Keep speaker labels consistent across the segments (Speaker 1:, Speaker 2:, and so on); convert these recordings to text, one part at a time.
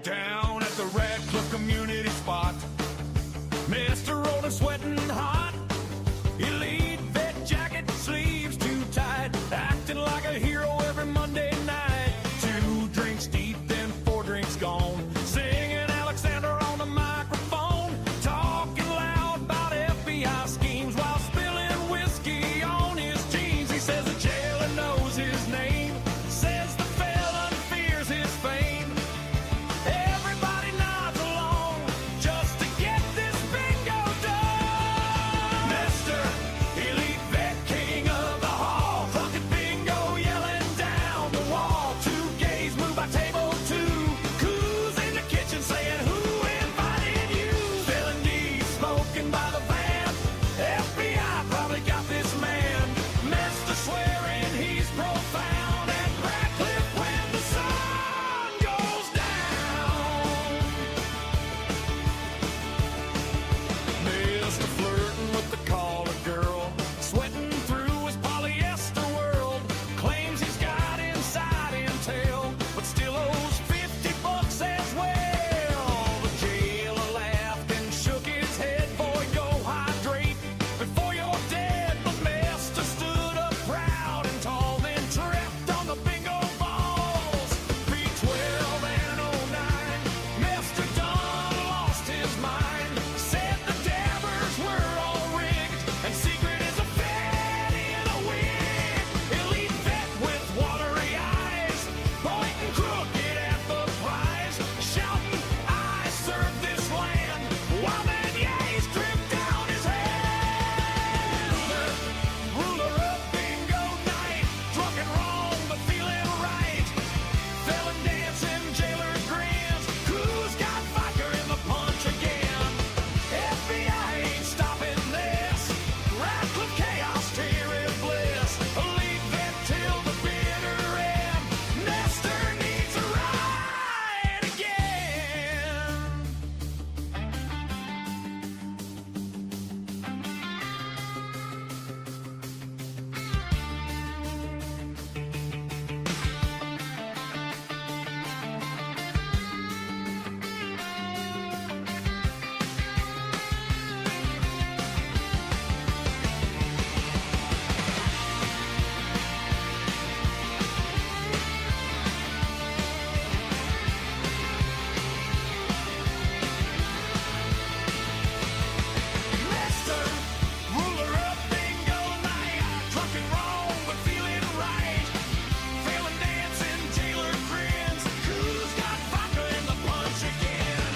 Speaker 1: Down at the Radcliffe community spot, Mr. Rolling sweating hot, elite vet jacket, sleeves too tight, acting like a hero every Monday night. 2 drinks deep, then 4 drinks gone, singing Alexander on the microphone, talking loud about FBI schemes while spilling whiskey on his jeans. He says the jailer knows his name, says the felon fears his fame. Everybody nods along just to get this bingo done. Mr. Elite Vet, king of the hall, clucking bingo, yelling down the wall. 2 gays move by table 2, coos in the kitchen saying, who invited you? Felony smoking by the van, FBI probably got this man. Mr. swearing he's profound at Radcliffe when the sun goes down. Mr. flirting with the caller girl, sweating through his polyester world, claims he's got inside intel, but still owes $50 as well. The jailer laughed and shook his head, boy, go hydrate before you're dead. But Mr. stood up proud and tall, then tripped on the bingo balls. B12 and 09, Mr. Dunn lost his mind, said the dabbers were all rigged, and secret is a vet in a wig. Elite vet with watery eyes, pointing crooked at the prize, shouting, I serve this land, while beignets drip down his head. Ruler of bingo night, drunk and wrong but feeling right, felon dancing, jailer grins, who's got vodka in the punch again? FBI ain't stopping this, Radcliffe chaos, teary bliss, elite vet till the bitter end. Nestor needs a ride again. Mr. Ruler of bingo night, drunk and wrong but feeling right, felon dancing, jailer grins, who's got vodka in the punch again?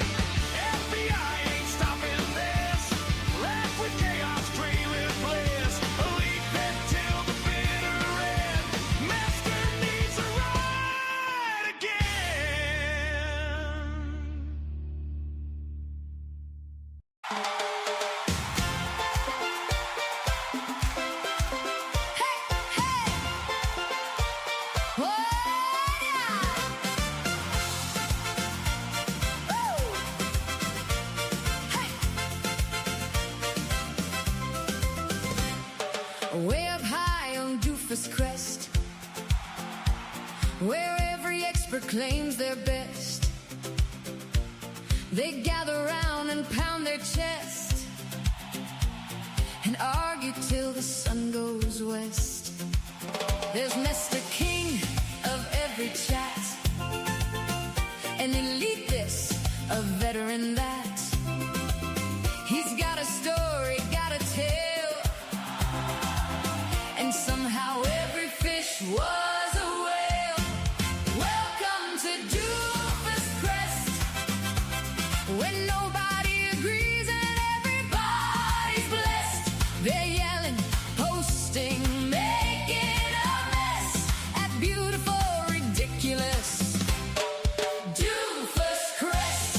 Speaker 1: FBI ain't stopping this, Radcliffe chaos, trailing bliss, elite vet till the bitter end. Master needs a ride again.
Speaker 2: Way up high on Doofus Crest, where every expert claims they're best, they gather round and pound their chest and argue till the sun goes west. There's Mr. King of every chat, an elite this, a veteran that. He's got a story, got a tale, and somehow every fish was a whale. Welcome to Doofus Crest, when nobody agrees and everybody's blessed. They're yelling, posting, making a mess at beautiful, ridiculous Doofus Crest.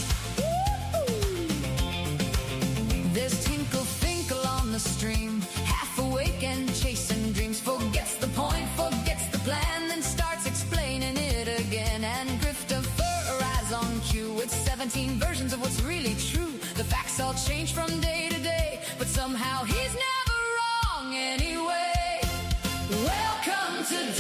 Speaker 2: There's Tinkle Finkle on the stream, half awake and chasing dreams, forgets the point, forgets the plan, then starts explaining it again. And Christopher arrives on cue with 17 versions of what's really true. The facts all change from day to day, but somehow he's never wrong anyway. Welcome to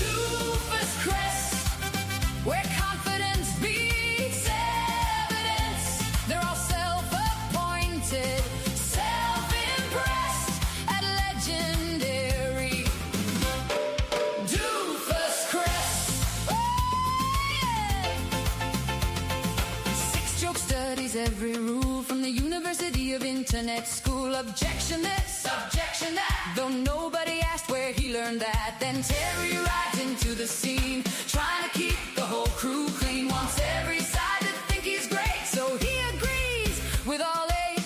Speaker 2: every rule from the University of Internet School. Objection this, objection that. Though nobody asked where he learned that. Then Terry rides into the scene, trying to keep the whole crew clean. Wants every side to think he's great, so he agrees with all eight.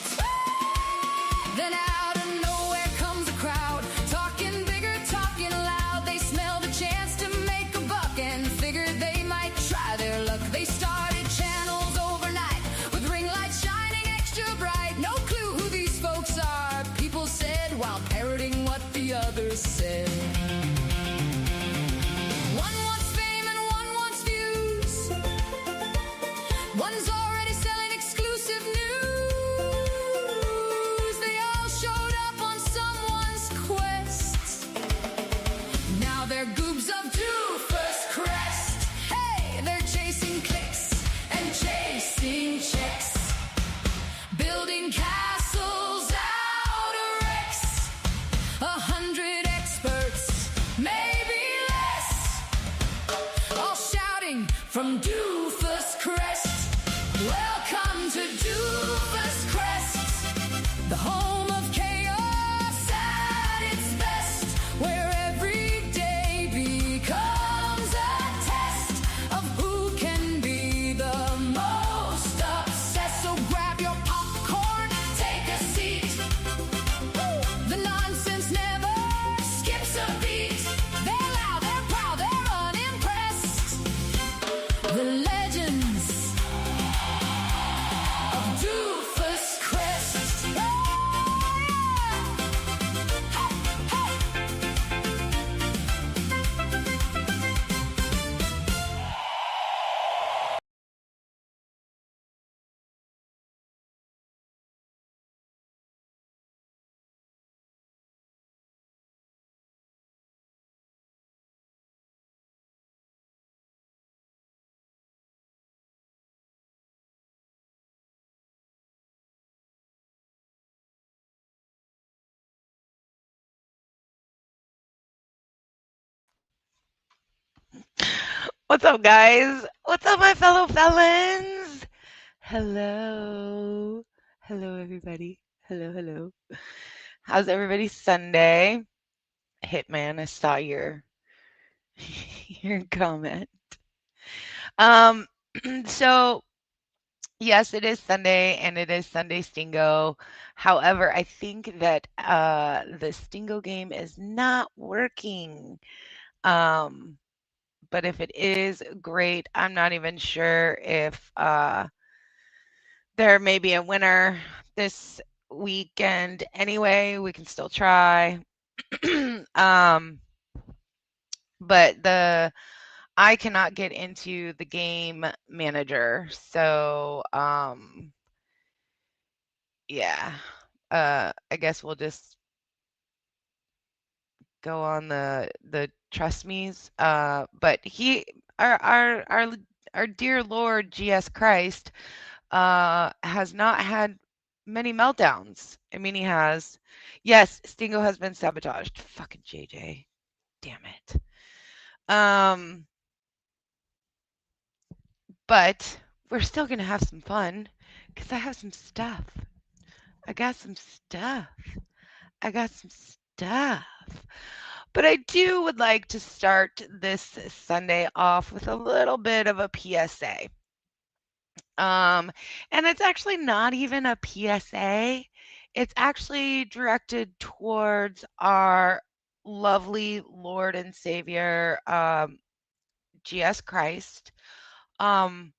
Speaker 2: Then out of nowhere comes a crowd, talking bigger, talking loud. They smelled a chance to make a buck and figured they might try their luck. They started channels overnight with ring lights shining extra bright. No clue who these folks are, people said, while parroting what the others said. One wants fame and one wants views. One's already selling exclusive news. They all showed up on someone's quest. Now they're goobs of doofus crest. Hey, they're chasing clicks and chasing checks, building castles out of wrecks. 100 experts, maybe less, all shouting from Doofus Crest. Welcome to Doofus Crest, the home of chaos at its best, where every day becomes a test of who can be the most obsessed. So grab your popcorn, take a seat. The nonsense never skips a beat. They're loud, they're proud, they're unimpressed. The legends of Doofus Crest. Oh,
Speaker 3: What's up, guys? What's up, my fellow felons? Hello. Hello, everybody. Hello, hello. How's everybody's Sunday? Hitman, I saw your your comment. Um, so yes, it is Sunday and it is Sunday Stingo. However, I think that the Stingo game is not working. Um, but if it is, great. I'm not even sure if there may be a winner this weekend. Anyway, we can still try. um, but I cannot get into the game manager, so yeah. I guess we'll just go on the trust me's. But our dear Lord Jesus Christ has not had many meltdowns. I mean, he has. Yes, Stingo has been sabotaged. Fucking JJ. Damn it. But we're still gonna have some fun because I have some stuff. I got some stuff. I got some stuff. But I would like to start this Sunday off with a little bit of a PSA. And it's actually not even a PSA. It's actually directed towards our lovely Lord and Savior, Jesus Christ. Um,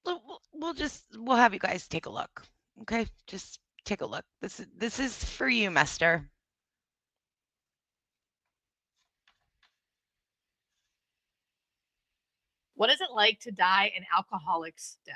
Speaker 3: we'll have you guys take a look. Okay, just take a look. This is for you, Master.
Speaker 4: What is it like to die an alcoholic's death?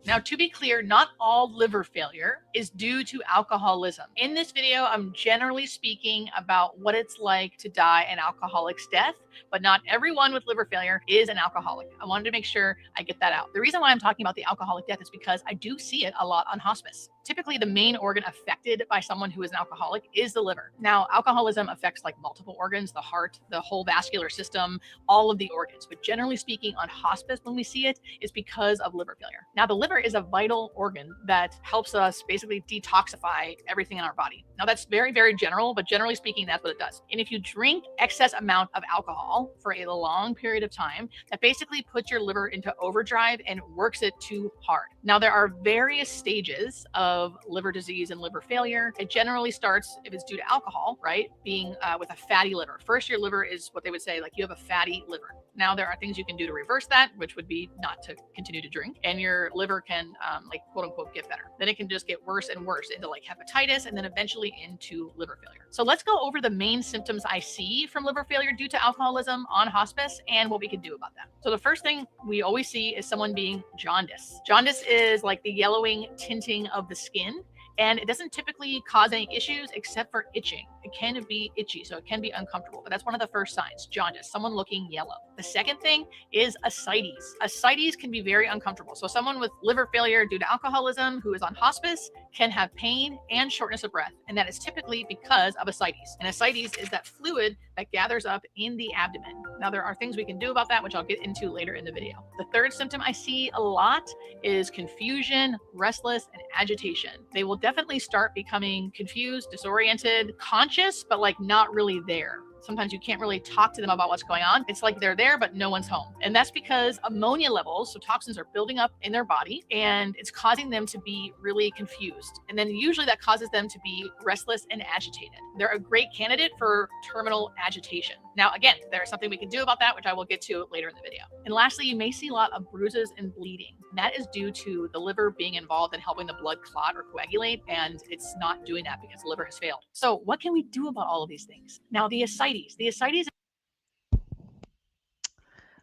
Speaker 4: Now, to be clear, not all liver failure is due to alcoholism. In this video, I'm generally speaking about what it's like to die an alcoholic's death, but not everyone with liver failure is an alcoholic. I wanted to make sure I get that out. The reason why I'm talking about the alcoholic death is because I do see it a lot on hospice. Typically, the main organ affected by someone who is an alcoholic is the liver. Now, alcoholism affects like multiple organs, the heart, the whole vascular system, all of the organs. But generally speaking, on hospice, when we see it, is because of liver failure. Now, the liver is a vital organ that helps us basically detoxify everything in our body. Now, that's very, very general, but generally speaking, that's what it does. And if you drink excess amount of alcohol for a long period of time, that basically puts your liver into overdrive and works it too hard. Now, there are various stages of liver disease and liver failure. It generally starts, if it's due to alcohol, right, being with a fatty liver. First, your liver is what they would say, like you have a fatty liver. Now, there are things you can do to reverse that, which would be not to continue to drink, and your liver can, like, quote unquote, get better. Then it can just get worse and worse into like hepatitis, and then eventually into liver failure. So let's go over the main symptoms I see from liver failure due to alcoholism on hospice and what we can do about that. So the first thing we always see is someone being jaundice. Jaundice is like the yellowing tinting of the skin, and it doesn't typically cause any issues except for itching. It can be itchy, so it can be uncomfortable, but that's one of the first signs, jaundice, someone looking yellow. The second thing is ascites. Ascites can be very uncomfortable. So someone with liver failure due to alcoholism who is on hospice can have pain and shortness of breath, and that is typically because of ascites. And ascites is that fluid that gathers up in the abdomen. Now, there are things we can do about that, which I'll get into later in the video. The third symptom I see a lot is confusion, restless, and agitation. They will definitely start becoming confused, disoriented, conscious, but like not really there. Sometimes you can't really talk to them about what's going on. It's like they're there, but no one's home. And that's because ammonia levels, so toxins, are building up in their body, and it's causing them to be really confused. And then usually that causes them to be restless and agitated. They're a great candidate for terminal agitation. Now, again, there's something we can do about that, which I will get to later in the video. And lastly, you may see a lot of bruises and bleeding. And that is due to the liver being involved in helping the blood clot or coagulate, and it's not doing that because the liver has failed. So what can we do about all of these things? Now, the ascites.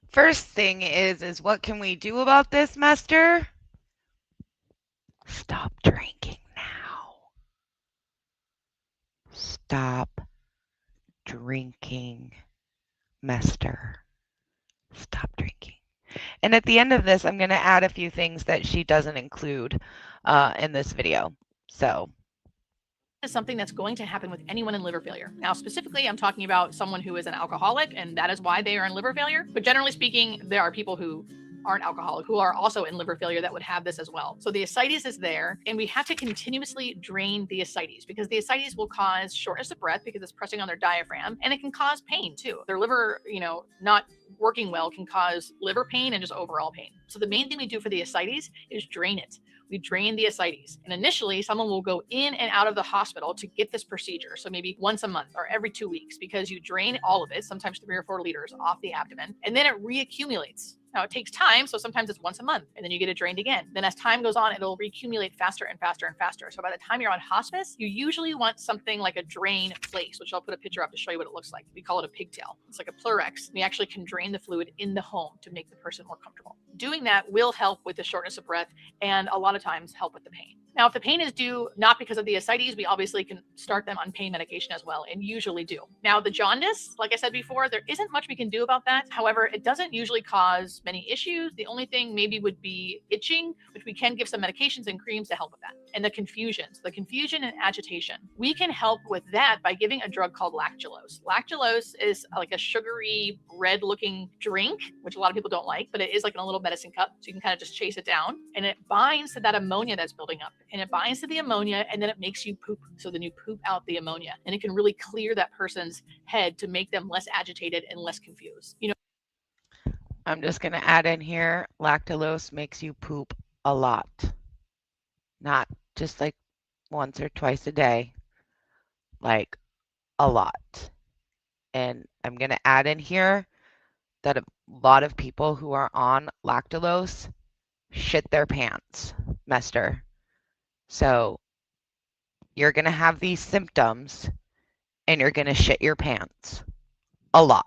Speaker 3: First thing is what can we do about this, Master? Stop drinking now. Stop drinking, Master. Stop drinking. And at the end of this, I'm going to add a few things that she doesn't include in this video. So
Speaker 4: is something that's going to happen with anyone in liver failure. Now, specifically, I'm talking about someone who is an alcoholic, and that is why they are in liver failure. But generally speaking, there are people who aren't alcoholic who are also in liver failure that would have this as well. So the ascites is there, and we have to continuously drain the ascites because the ascites will cause shortness of breath because it's pressing on their diaphragm, and it can cause pain too. Their liver, not working well can cause liver pain and just overall pain. So the main thing we do for the ascites is drain it. We drain the ascites. And initially, someone will go in and out of the hospital to get this procedure. So maybe once a month or every 2 weeks, because you drain all of it, sometimes 3 or 4 liters off the abdomen, and then it reaccumulates. Now, it takes time, so sometimes it's once a month, and then you get it drained again. Then as time goes on, it'll reaccumulate faster and faster and faster. So by the time you're on hospice, you usually want something like a drain place, which I'll put a picture up to show you what it looks like. We call it a pigtail. It's like a Pleurex. We actually can drain the fluid in the home to make the person more comfortable. Doing that will help with the shortness of breath and a lot of times help with the pain. Now, if the pain is due not because of the ascites, we obviously can start them on pain medication as well, and usually do. Now, the jaundice, like I said before, there isn't much we can do about that. However, it doesn't usually cause many issues. The only thing maybe would be itching, which we can give some medications and creams to help with that. And the confusion and agitation. We can help with that by giving a drug called lactulose. Lactulose is like a sugary, red-looking drink, which a lot of people don't like, but it is like in a little medicine cup, so you can kind of just chase it down, and it binds to that ammonia that's building up. And it binds to the ammonia, and then it makes you poop. So then you poop out the ammonia, and it can really clear that person's head to make them less agitated and less confused.
Speaker 3: I'm just going to add in here, lactulose makes you poop a lot. Not just like once or twice a day, like a lot. And I'm going to add in here that a lot of people who are on lactulose shit their pants, Mester. So you're going to have these symptoms and you're going to shit your pants a lot.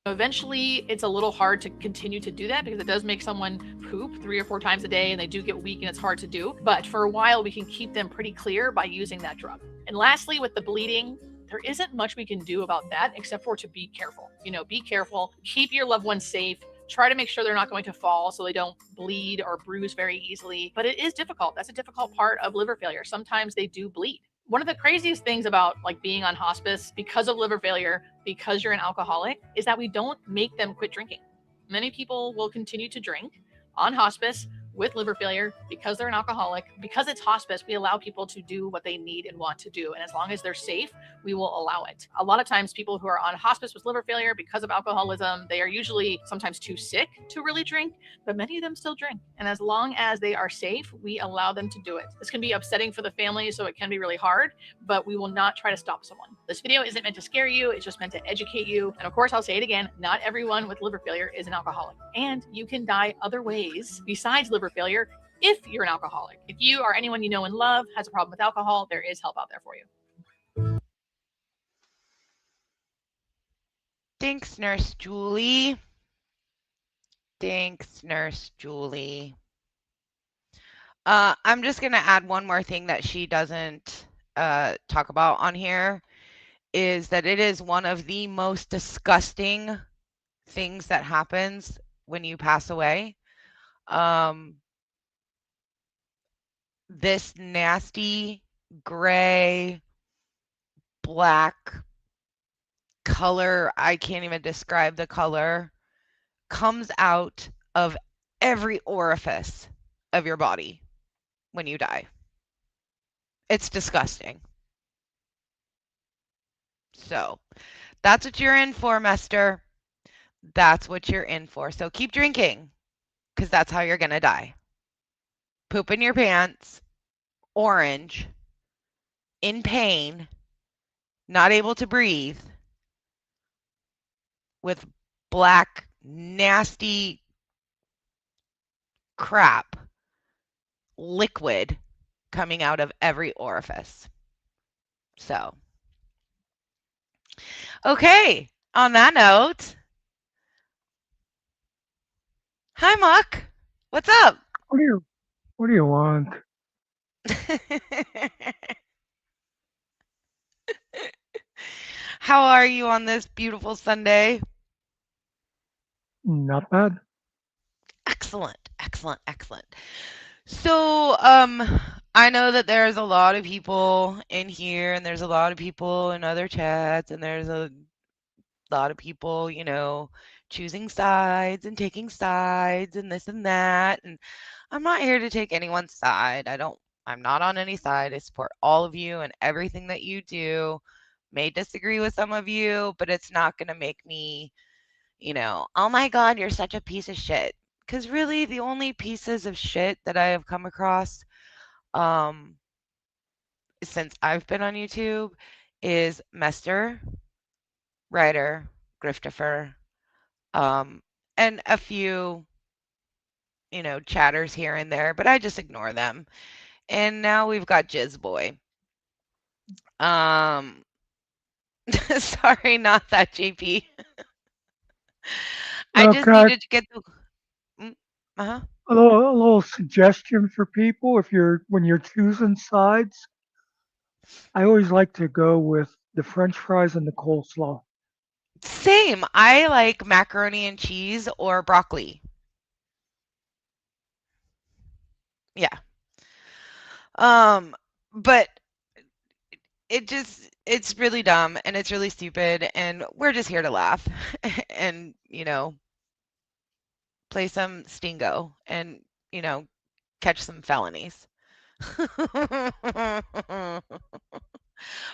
Speaker 4: Eventually, it's a little hard to continue to do that because it does make someone poop 3 or 4 times a day, and they do get weak and it's hard to do. But for a while, we can keep them pretty clear by using that drug. And lastly, with the bleeding, there isn't much we can do about that except for to be careful. Be careful, keep your loved ones safe. try to make sure they're not going to fall so they don't bleed or bruise very easily. But it is difficult. That's a difficult part of liver failure. Sometimes they do bleed. One of the craziest things about like being on hospice because of liver failure, because you're an alcoholic, is that we don't make them quit drinking. Many people will continue to drink on hospice with liver failure because they're an alcoholic. Because it's hospice, we allow people to do what they need and want to do. And as long as they're safe, we will allow it. A lot of times, people who are on hospice with liver failure because of alcoholism, they are usually sometimes too sick to really drink, but many of them still drink. And as long as they are safe, we allow them to do it. This can be upsetting for the family, so it can be really hard, but we will not try to stop someone. This video isn't meant to scare you, it's just meant to educate you. And of course, I'll say it again, not everyone with liver failure is an alcoholic. And you can die other ways besides liver failure if you're an alcoholic. If you or anyone you know and love has a problem with alcohol, there is help out there for you.
Speaker 3: Thanks, Nurse Julie. Thanks, Nurse Julie. I'm just going to add one more thing that she doesn't talk about on here, is that it is one of the most disgusting things that happens when you pass away. This nasty gray, black color, I can't even describe the color, comes out of every orifice of your body when you die. It's disgusting. So that's what you're in for, Mester. That's what you're in for. So keep drinking, because that's how you're going to die. Poop in your pants, orange, in pain, not able to breathe, with black, nasty crap, liquid coming out of every orifice. So, okay, on that note, hi, Muck. What's up?
Speaker 5: What do you want?
Speaker 3: How are you on this beautiful Sunday?
Speaker 5: Not bad.
Speaker 3: Excellent, excellent, excellent. So, I know that there's a lot of people in here, and there's a lot of people in other chats, and there's a lot of people, choosing sides and taking sides and this and that. And I'm not here to take anyone's side. I'm not on any side. I support all of you and everything that you do. May disagree with some of you, but it's not going to make me, oh my God, you're such a piece of shit. Because really, the only pieces of shit that I have come across um, since I've been on YouTube is Mester, Ryder, Griftifer, um, and a few, chatters here and there, but I just ignore them. And now we've got Jizz Boy. Um, sorry, not that JP. I
Speaker 5: Well,
Speaker 3: just needed to get the. Uh-huh.
Speaker 5: a little suggestion for people if when you're choosing sides. I always like to go with the French fries and the coleslaw.
Speaker 3: Same. I like macaroni and cheese or broccoli. Yeah. But it's really dumb and it's really stupid and we're just here to laugh and, play some Stingo and, catch some felonies.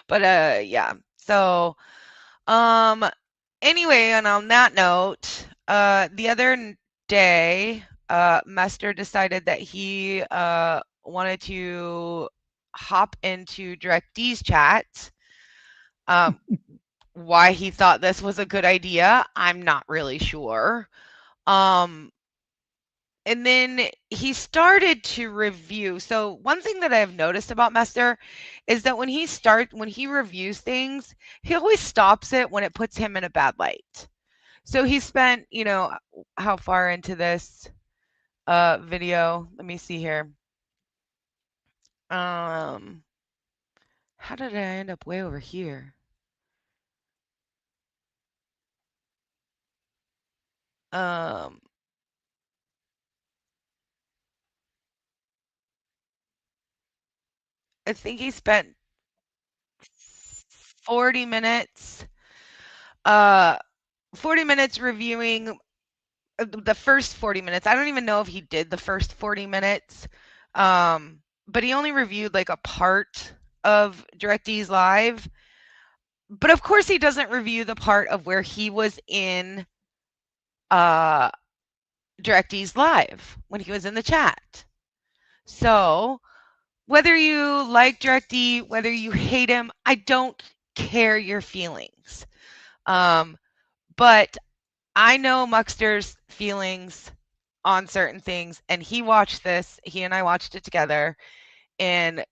Speaker 3: But yeah. So um anyway, and on that note, the other day, Mester decided that he wanted to hop into DirectD's chat. Why he thought this was a good idea, I'm not really sure. And then he started to review. So one thing that I've noticed about Mester is that when he reviews things, he always stops it when it puts him in a bad light. So he spent, how far into this video? Let me see here. How did I end up way over here? Um, I think he spent 40 minutes, uh, 40 minutes reviewing the first 40 minutes. I don't even know if he did the first 40 minutes. But he only reviewed like a part of DirectD's live. But of course he doesn't review the part of where he was in uh DirectD's live when he was in the chat. So whether you like DirectD, whether you hate him, I don't care your feelings. But I know Muckster's feelings on certain things, and he watched this. He and I watched it together, and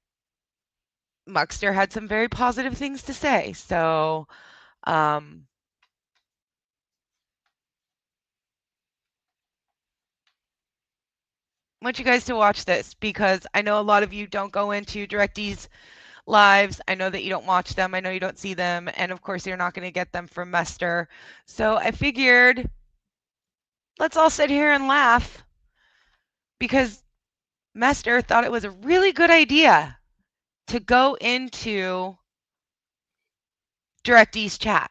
Speaker 3: Muckster had some very positive things to say. So, um, I want you guys to watch this because I know a lot of you don't go into DirectD's lives. I know that you don't watch them. I know you don't see them. And of course, you're not going to get them from Muster. So I figured let's all sit here and laugh because Mester thought it was a really good idea to go into DirectD's chat.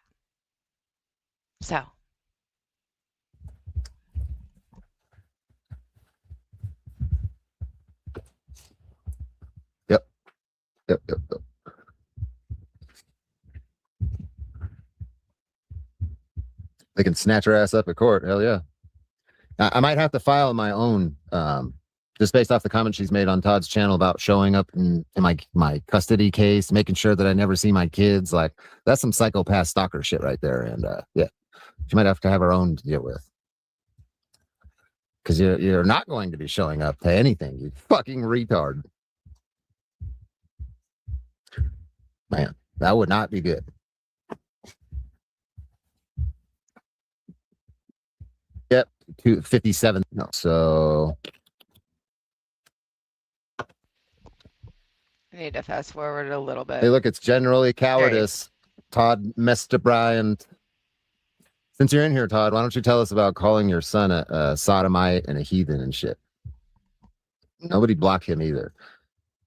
Speaker 3: So.
Speaker 6: Yep. Yep. Yep. Yep. They can snatch her ass up at court. Hell yeah. I might have to file my own, just based off the comments she's made on Todd's channel about showing up in my custody case, making sure that I never see my kids. Like, that's some psychopath stalker shit right there. And yeah, she might have to have her own to deal with. Because you're not going to be showing up to anything, you fucking retard. Man, that would not be good. Yep, 257. No, so
Speaker 3: I need to fast forward a little bit.
Speaker 6: hey, look, it's generally cowardice. Todd Mr. Bryan. Since you're in here, Todd, why don't you tell us about calling your son a sodomite and a heathen and shit? Nobody block him either.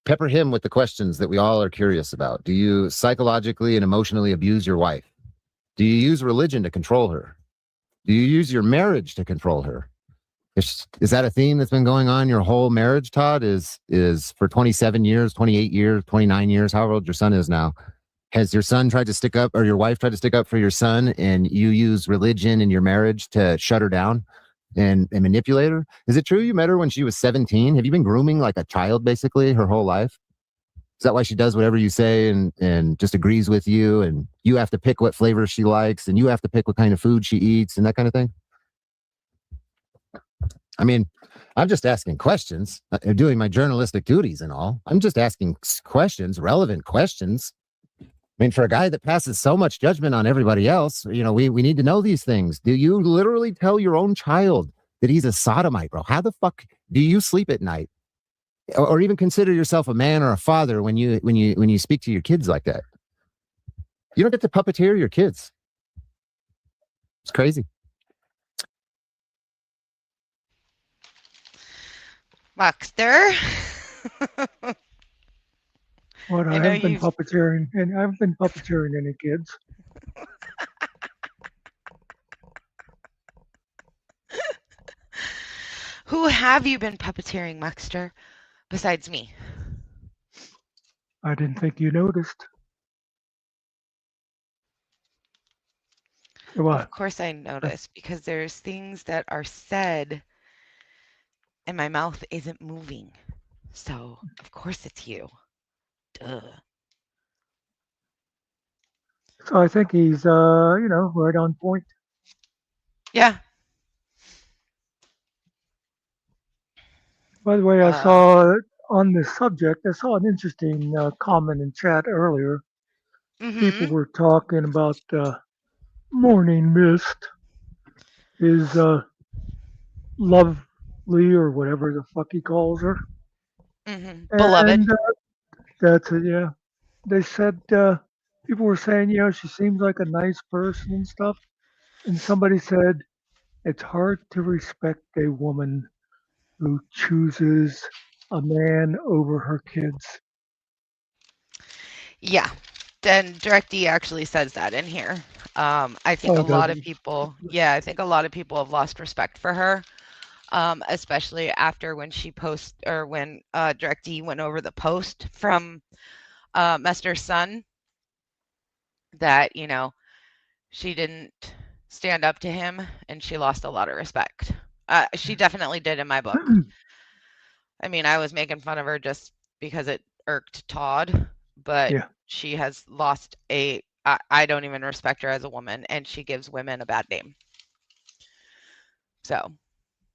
Speaker 6: Pepper him with the questions that we all are curious about. Do you psychologically and emotionally abuse your wife? Do you use religion to control her? Do you use your marriage to control her? Is that a theme that's been going on your whole marriage, Todd? Is for 27 years, 28 years, 29 years, however old your son is now. Has your son tried to stick up, or your wife tried to stick up for your son, and you use religion in your marriage to shut her down and manipulate her? Is it true you met her when she was 17? Have you been grooming like a child basically her whole life? Is that why she does whatever you say and just agrees with you, and you have to pick what flavor she likes, and you have to pick what kind of food she eats and that kind of thing? I mean, I'm just asking questions, doing my journalistic duties and all. I'm just asking questions, relevant questions. I mean, for a guy that passes so much judgment on everybody else, we need to know these things. Do you literally tell your own child that he's a sodomite, bro? How the fuck do you sleep at night, or even consider yourself a man or a father when you speak to your kids like that? You don't get to puppeteer your kids. It's crazy.
Speaker 3: Muckster.
Speaker 5: What, I haven't been puppeteering, and I haven't been puppeteering any kids.
Speaker 3: Who have you been puppeteering, Muckster, besides me?
Speaker 5: I didn't think you noticed. What?
Speaker 3: Of course I noticed, because there's things that are said and my mouth isn't moving. So, of course it's you. Duh.
Speaker 5: So I think he's, right on point.
Speaker 3: Yeah.
Speaker 5: By the way, I saw on this subject, I saw an interesting comment in chat earlier. People were talking about morning mist is lovely, or whatever the fuck he calls her.
Speaker 3: Beloved.
Speaker 5: And that's it, yeah. They said, people were saying, she seems like a nice person and stuff. And somebody said, It's hard to respect a woman who chooses a man over her kids.
Speaker 3: Yeah. Then DirectD actually says that in here. I think a
Speaker 5: Oh,
Speaker 3: lot
Speaker 5: does
Speaker 3: of
Speaker 5: he?
Speaker 3: people, yeah, I think a lot of people have lost respect for her, especially after when she post or when DirectD went over the post from Mester's son that, you know, she didn't stand up to him and she lost a lot of respect. She definitely did in my book. I mean, I was making fun of her just because it irked Todd, but
Speaker 5: Yeah.
Speaker 3: she has lost I don't even respect her as a woman, and she gives women a bad name. So,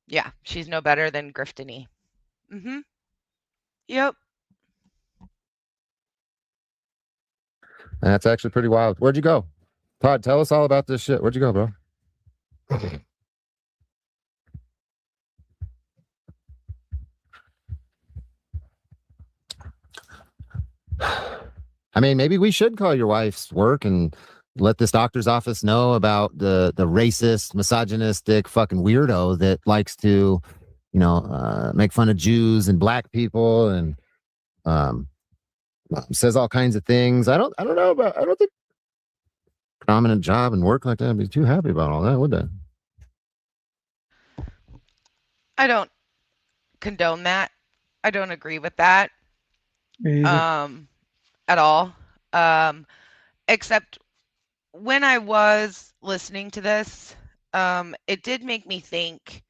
Speaker 3: yeah, she's no better than Griftony. Mhm. Yep.
Speaker 6: That's actually pretty wild. Where'd you go? Todd, tell us all about this shit. Where'd you go, bro? I mean, maybe we should call your wife's work and let this doctor's office know about the racist, misogynistic fucking weirdo that likes to, make fun of Jews and black people and um, says all kinds of things. I don't think prominent job and work like that. I'd be too happy about all that, would they?
Speaker 3: I don't condone that. I don't agree with that.
Speaker 5: Me either.
Speaker 3: At all. Except when I was listening to this, it did make me think.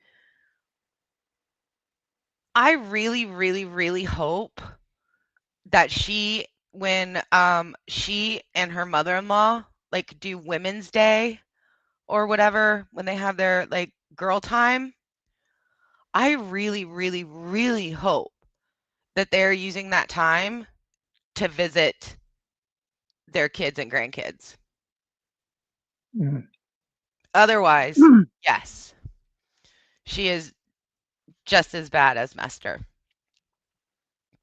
Speaker 3: I really, really, really hope that when she and her mother-in-law like do Women's Day or whatever, when they have their like girl time, I really, really, really hope that they're using that time to visit their kids and grandkids.
Speaker 5: Mm.
Speaker 3: Otherwise, yes, she is just as bad as Mester.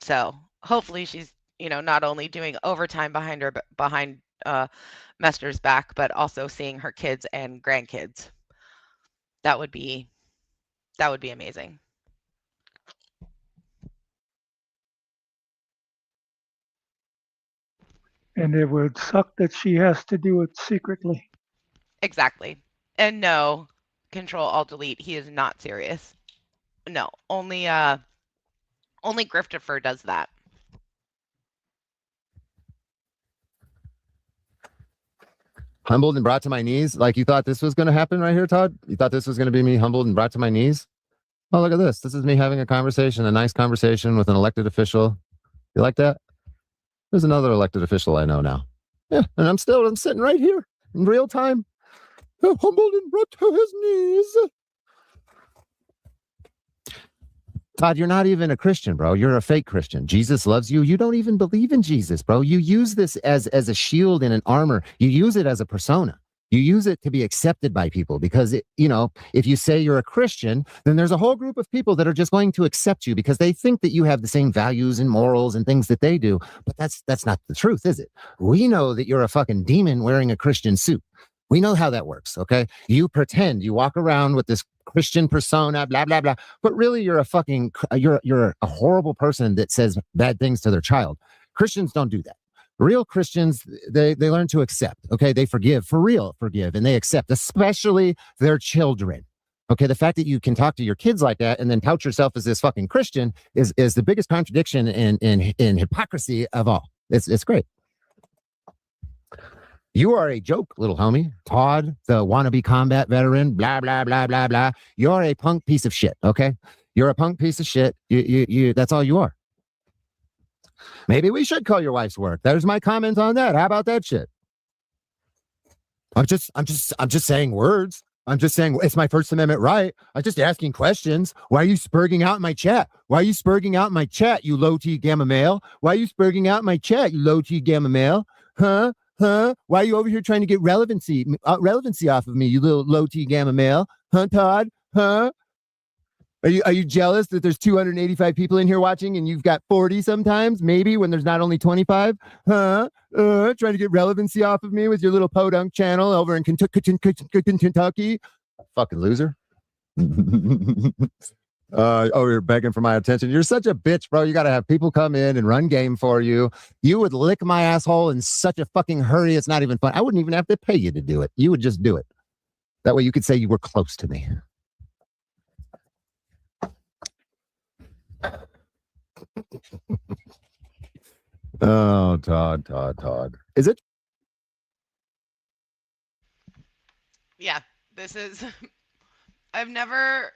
Speaker 3: So hopefully she's, not only doing overtime behind Mester's back, but also seeing her kids and grandkids. That would be amazing.
Speaker 5: And it would suck that she has to do it secretly.
Speaker 3: Exactly. And no, Control Alt Delete. He is not serious. No, only Griftifer does that.
Speaker 6: Humbled and brought to my knees. Like you thought this was going to happen right here, Todd? You thought this was going to be me humbled and brought to my knees? Oh, look at this. This is me having a conversation, a nice conversation with an elected official. You like that? There's another elected official I know now. Yeah, and I'm sitting right here in real time. Humbled and brought to his knees. Todd, you're not even a Christian, bro. You're a fake Christian. Jesus loves you. You don't even believe in Jesus, bro. You use this as a shield and an armor. You use it as a persona. You use it to be accepted by people because, if you say you're a Christian, then there's a whole group of people that are just going to accept you because they think that you have the same values and morals and things that they do. But that's not the truth, is it? We know that you're a fucking demon wearing a Christian suit. We know how that works, okay? You pretend, you walk around with this Christian persona, blah, blah, blah. But really, you're you're a horrible person that says bad things to their child. Christians don't do that. Real Christians, they learn to accept, okay? They forgive, and they accept, especially their children. Okay, the fact that you can talk to your kids like that and then tout yourself as this fucking Christian is the biggest contradiction in hypocrisy of all. It's great. You are a joke, little homie. Todd, the wannabe combat veteran, blah, blah, blah, blah, blah. You're a punk piece of shit, okay? You're a punk piece of shit. You that's all you are. Maybe we should call your wife's work. There's my comment on that. How about that shit? I'm just saying words. I'm just saying it's my First Amendment right. I'm just asking questions. Why are you spurging out in my chat? Why are you spurging out in my chat, you low T gamma male? Why are you spurging out in my chat, you low T gamma male? Huh? Why are you over here trying to get relevancy off of me, you little low T gamma male? Huh, Todd? Huh? Are you jealous that there's 285 people in here watching and you've got 40 sometimes, maybe, when there's not only 25? Huh? Trying to get relevancy off of me with your little podunk channel over in Kentucky? Fucking loser. You're begging for my attention. You're such a bitch, bro. You got to have people come in and run game for you. You would lick my asshole in such a fucking hurry. It's not even fun. I wouldn't even have to pay you to do it. You would just do it. That way you could say you were close to me. Oh, Todd. Is it?
Speaker 3: Yeah, this is. I've never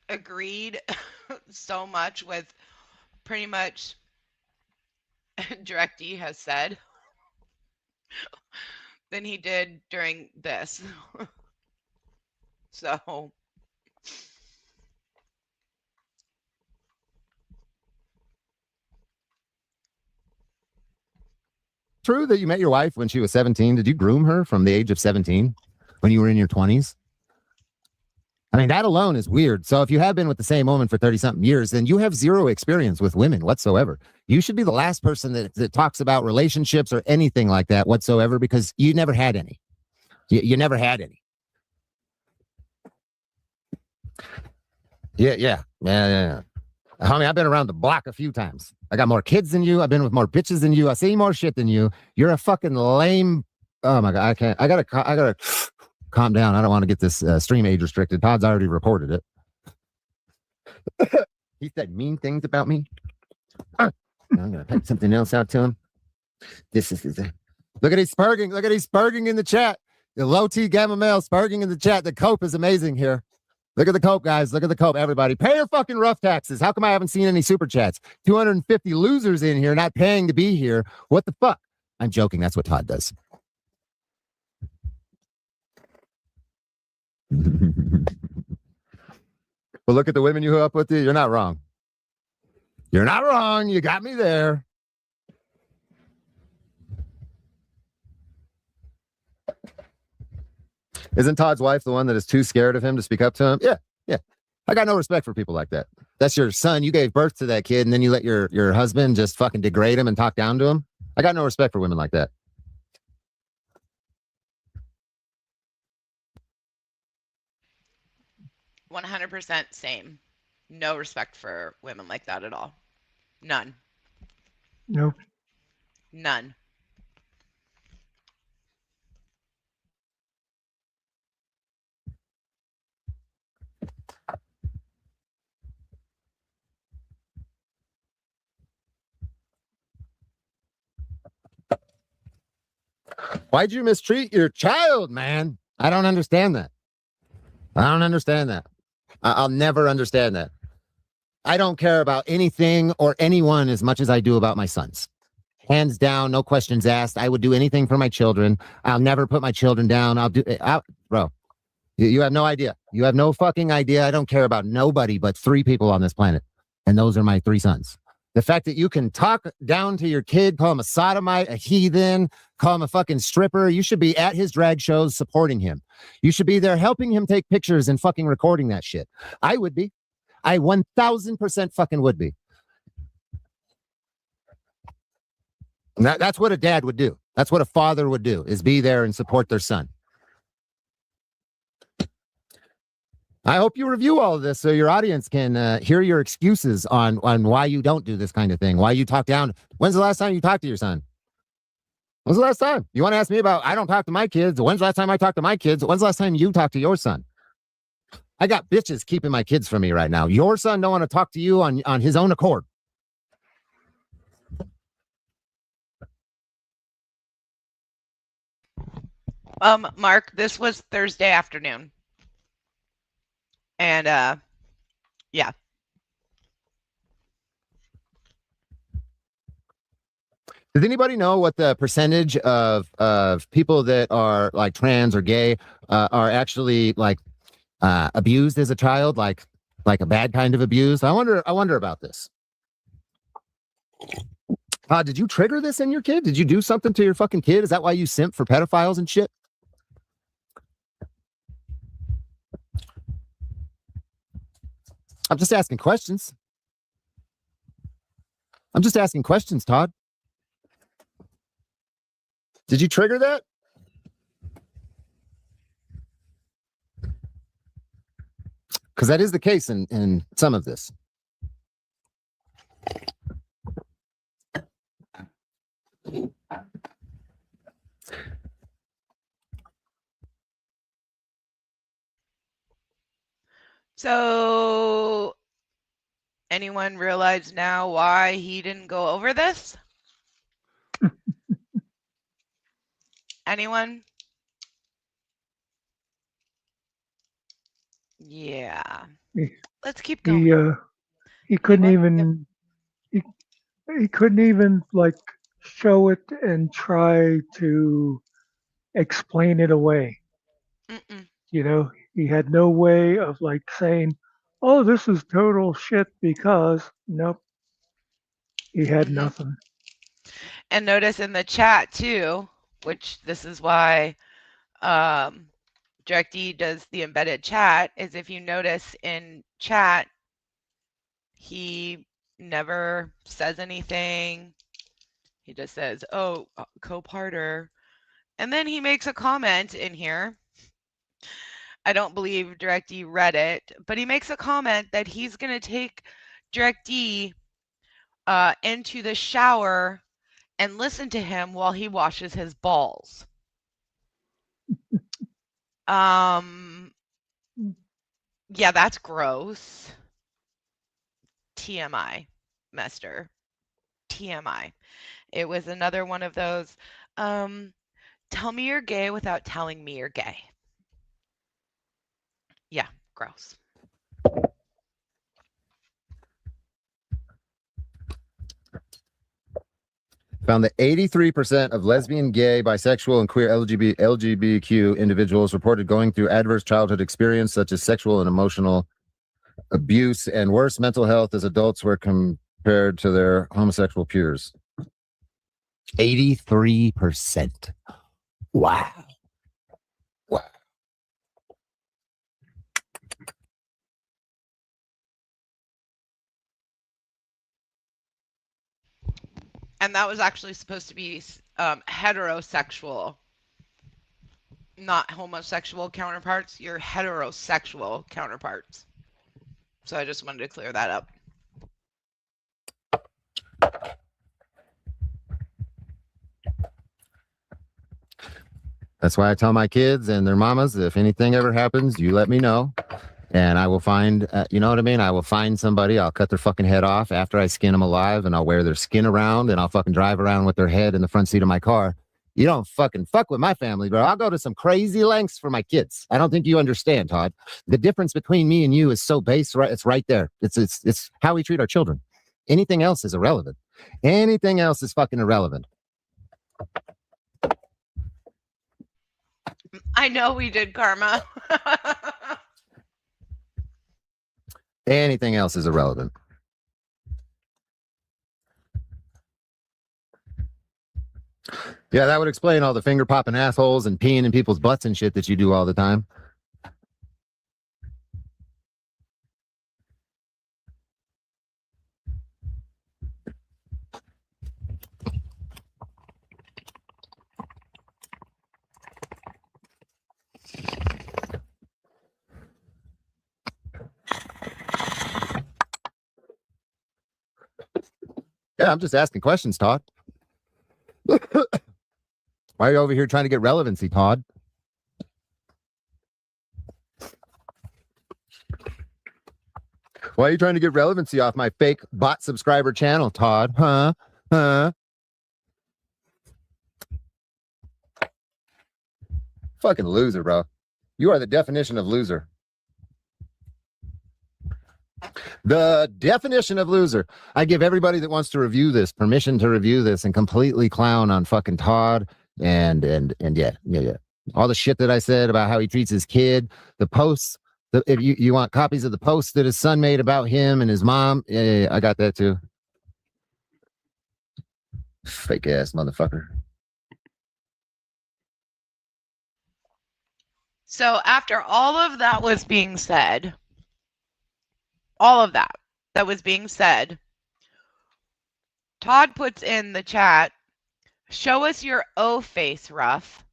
Speaker 3: agreed so much with pretty much DirectD has said than he did during this. So.
Speaker 6: True that you met your wife when she was 17. Did you groom her from the age of 17 when you were in your 20s? I mean, that alone is weird. So if you have been with the same woman for 30-something years, then you have zero experience with women whatsoever. You should be the last person that talks about relationships or anything like that whatsoever, because you never had any. You never had any. Yeah. Homie, I've been around the block a few times. I got more kids than you. I've been with more bitches than you. I see more shit than you. You're a fucking lame. Oh my God. I gotta calm down. I don't want to get this stream age restricted. Todd's already reported it. He said mean things about me. I'm gonna type something else out to him. Look at he's spurging. Look at he's spurging in the chat. The low T gamma male spurging in the chat. The cope is amazing here. Look at the cope, guys. Look at the cope, everybody. Pay your fucking rough taxes. How come I haven't seen any super chats? 250 losers in here not paying to be here. What the fuck? I'm joking. That's what Todd does. Well, look at the women you hook up with. You're not wrong. You're not wrong. You got me there. Isn't Todd's wife the one that is too scared of him to speak up to him? Yeah. I got no respect for people like that. That's your son. You gave birth to that kid, and then you let your husband just fucking degrade him and talk down to him. I got no respect for women like that.
Speaker 3: %, same. No respect for women like that at all. None.
Speaker 5: Nope.
Speaker 3: None.
Speaker 6: Why'd you mistreat your child, man? I don't understand that. I'll never understand that. I don't care about anything or anyone as much as I do about my sons. Hands down, no questions asked. I would do anything for my children. I'll never put my children down. Bro, you have no idea. You have no fucking idea. I don't care about nobody but 3 people on this planet. And those are my 3 sons. The fact that you can talk down to your kid, call him a sodomite, a heathen, call him a fucking stripper. You should be at his drag shows supporting him. You should be there helping him take pictures and fucking recording that shit. I would be. I 1000% fucking would be. That's what a dad would do. That's what a father would do, is be there and support their son. I hope you review all of this so your audience can hear your excuses on why you don't do this kind of thing, why you talk down. When's the last time you talked to your son? When's the last time? You want to ask me about, I don't talk to my kids. When's the last time I talked to my kids? When's the last time you talked to your son? I got bitches keeping my kids from me right now. Your son don't want to talk to you on his own accord.
Speaker 3: Mark, this was Thursday afternoon. And yeah.
Speaker 6: Does anybody know what the percentage of people that are like trans or gay are actually like abused as a child, like a bad kind of abuse? I wonder about this. Did you trigger this in your kid? Did you do something to your fucking kid? Is that why you simp for pedophiles and shit? I'm just asking questions. Todd. Did you trigger that? Because that is the case in some of this.
Speaker 3: So, anyone realize now why he didn't go over this? Anyone? Yeah. Let's keep going.
Speaker 5: He couldn't even he couldn't even like show it and try to explain it away.
Speaker 3: Mm-mm.
Speaker 5: You know, he had no way of like saying, "Oh, this is total shit," because nope, he had nothing.
Speaker 3: And notice in the chat too, which this is why DirectD does the embedded chat, is if you notice in chat, he never says anything. He just says, oh, co-parter. And then he makes a comment in here. I don't believe DirectD read it, but he makes a comment that he's going to take DirectD into the shower and listen to him while he washes his balls. Yeah, that's gross. TMI, Mester. TMI. It was another one of those, tell me you're gay without telling me you're gay. Yeah, gross.
Speaker 6: Found that 83% of lesbian, gay, bisexual, and queer LGBTQ individuals reported going through adverse childhood experience such as sexual and emotional abuse and worse mental health as adults were compared to their homosexual peers. 83%. Wow. Wow.
Speaker 3: And that was actually supposed to be heterosexual, not homosexual counterparts. Your heterosexual counterparts. So I just wanted to clear that up.
Speaker 6: That's why I tell my kids and their mamas, if anything ever happens, you let me know. And I will find, you know what I mean? I will find somebody. I'll cut their fucking head off after I skin them alive, and I'll wear their skin around, and I'll fucking drive around with their head in the front seat of my car. You don't fucking fuck with my family, bro. I'll go to some crazy lengths for my kids. I don't think you understand, Todd. The difference between me and you is so base, right? It's right there. It's how we treat our children. Anything else is irrelevant. Anything else is fucking irrelevant.
Speaker 3: I know we did, Karma.
Speaker 6: Anything else is irrelevant. Yeah, that would explain all the finger popping assholes and peeing in people's butts and shit that you do all the time. Yeah, I'm just asking questions, Todd. Why are you over here trying to get relevancy, Todd? Why are you trying to get relevancy off my fake bot subscriber channel, Todd? Huh? Fucking loser, bro. You are the definition of loser. The definition of loser. I give everybody that wants to review this permission to review this and completely clown on fucking Todd and yeah. All the shit that I said about how he treats his kid, the posts, if you want copies of the posts that his son made about him and his mom, yeah, I got that too. Fake ass motherfucker.
Speaker 3: So after all of that was being said, all of that was being said, Todd puts in the chat, show us your O face, Ruff.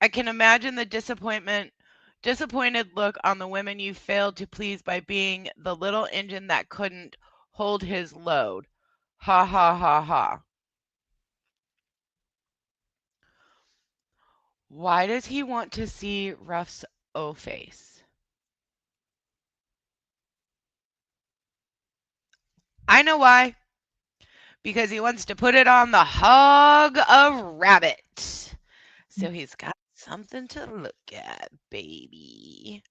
Speaker 3: I can imagine the disappointment Disappointed look on the women you failed to please by being the little engine that couldn't hold his load. Ha ha ha ha. Why does he want to see Ruff's O-face? I know why. Because he wants to put it on the hog of rabbit. So he's got something to look at, baby.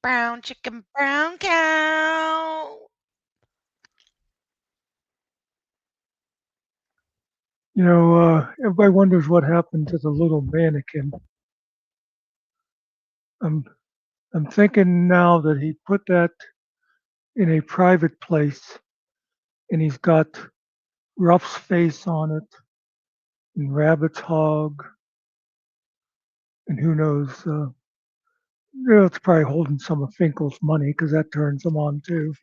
Speaker 3: Brown chicken, brown cow.
Speaker 5: You know, everybody wonders what happened to the little mannequin. I'm thinking now that he put that in a private place, and he's got Ruff's face on it, and Rabbit's hog, and who knows? It's probably holding some of Finkel's money because that turns him on too.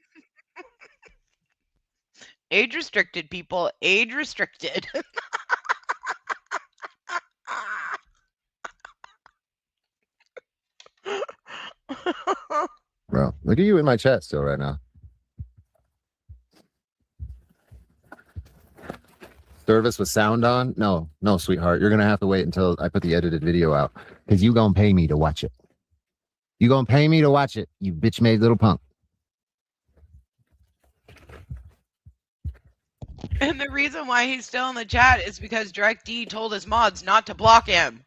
Speaker 3: Age restricted, people. Age restricted.
Speaker 6: Bro, look at you in my chat still right now. Service with sound on? No, sweetheart. You're going to have to wait until I put the edited video out because you going to pay me to watch it. You going to pay me to watch it, you bitch-made little punk.
Speaker 3: And the reason why he's still in the chat is because DirectD told his mods not to block him.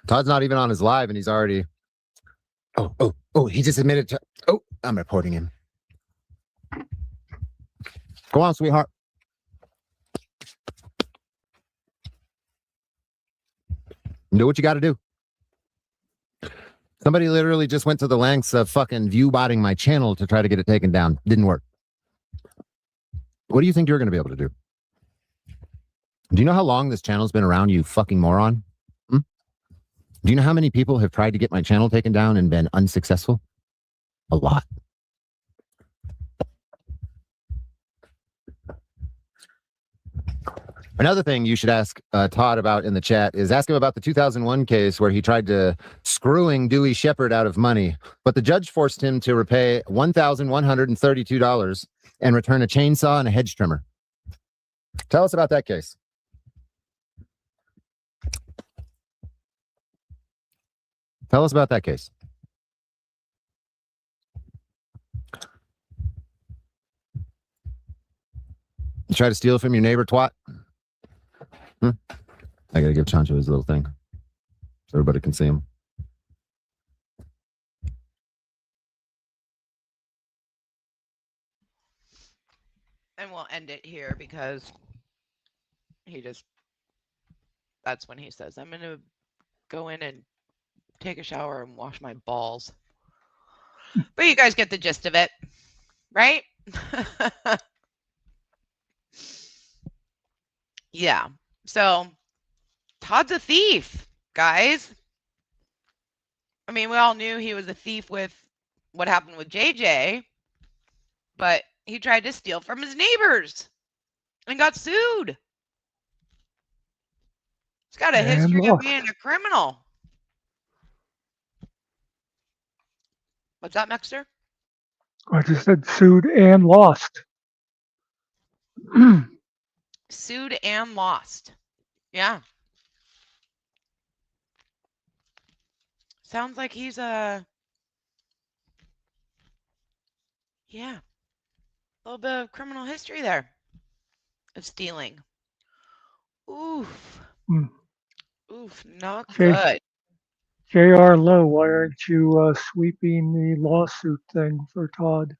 Speaker 6: Todd's not even on his live and he's already... Oh, he just admitted to... Oh, I'm reporting him. Go on, sweetheart. Do what you got to do. Somebody literally just went to the lengths of fucking view-botting my channel to try to get it taken down. Didn't work. What do you think you're going to be able to do? Do you know how long this channel's been around, you fucking moron? Do you know how many people have tried to get my channel taken down and been unsuccessful? A lot. Another thing you should ask Todd about in the chat is ask him about the 2001 case where he tried to screwing Dewey Shepard out of money, but the judge forced him to repay $1,132 and return a chainsaw and a hedge trimmer. Tell us about that case. Tell us about that case. You try to steal from your neighbor, twat? I gotta give Chancho his little thing so everybody can see him.
Speaker 3: And we'll end it here because that's when he says, I'm going to go in and take a shower and wash my balls. But you guys get the gist of it, right? Yeah. So Todd's a thief, guys. I mean, we all knew he was a thief with what happened with JJ, but he tried to steal from his neighbors and got sued. He's got a history of being a criminal. What's that, Mexter?
Speaker 5: I just said sued and lost.
Speaker 3: Sued and lost. Yeah. Sounds like he's a... Yeah. A little bit of criminal history there. Of stealing. Oof. Oof, not good.
Speaker 5: J.R. Lowe, why aren't you sweeping the lawsuit thing for Todd?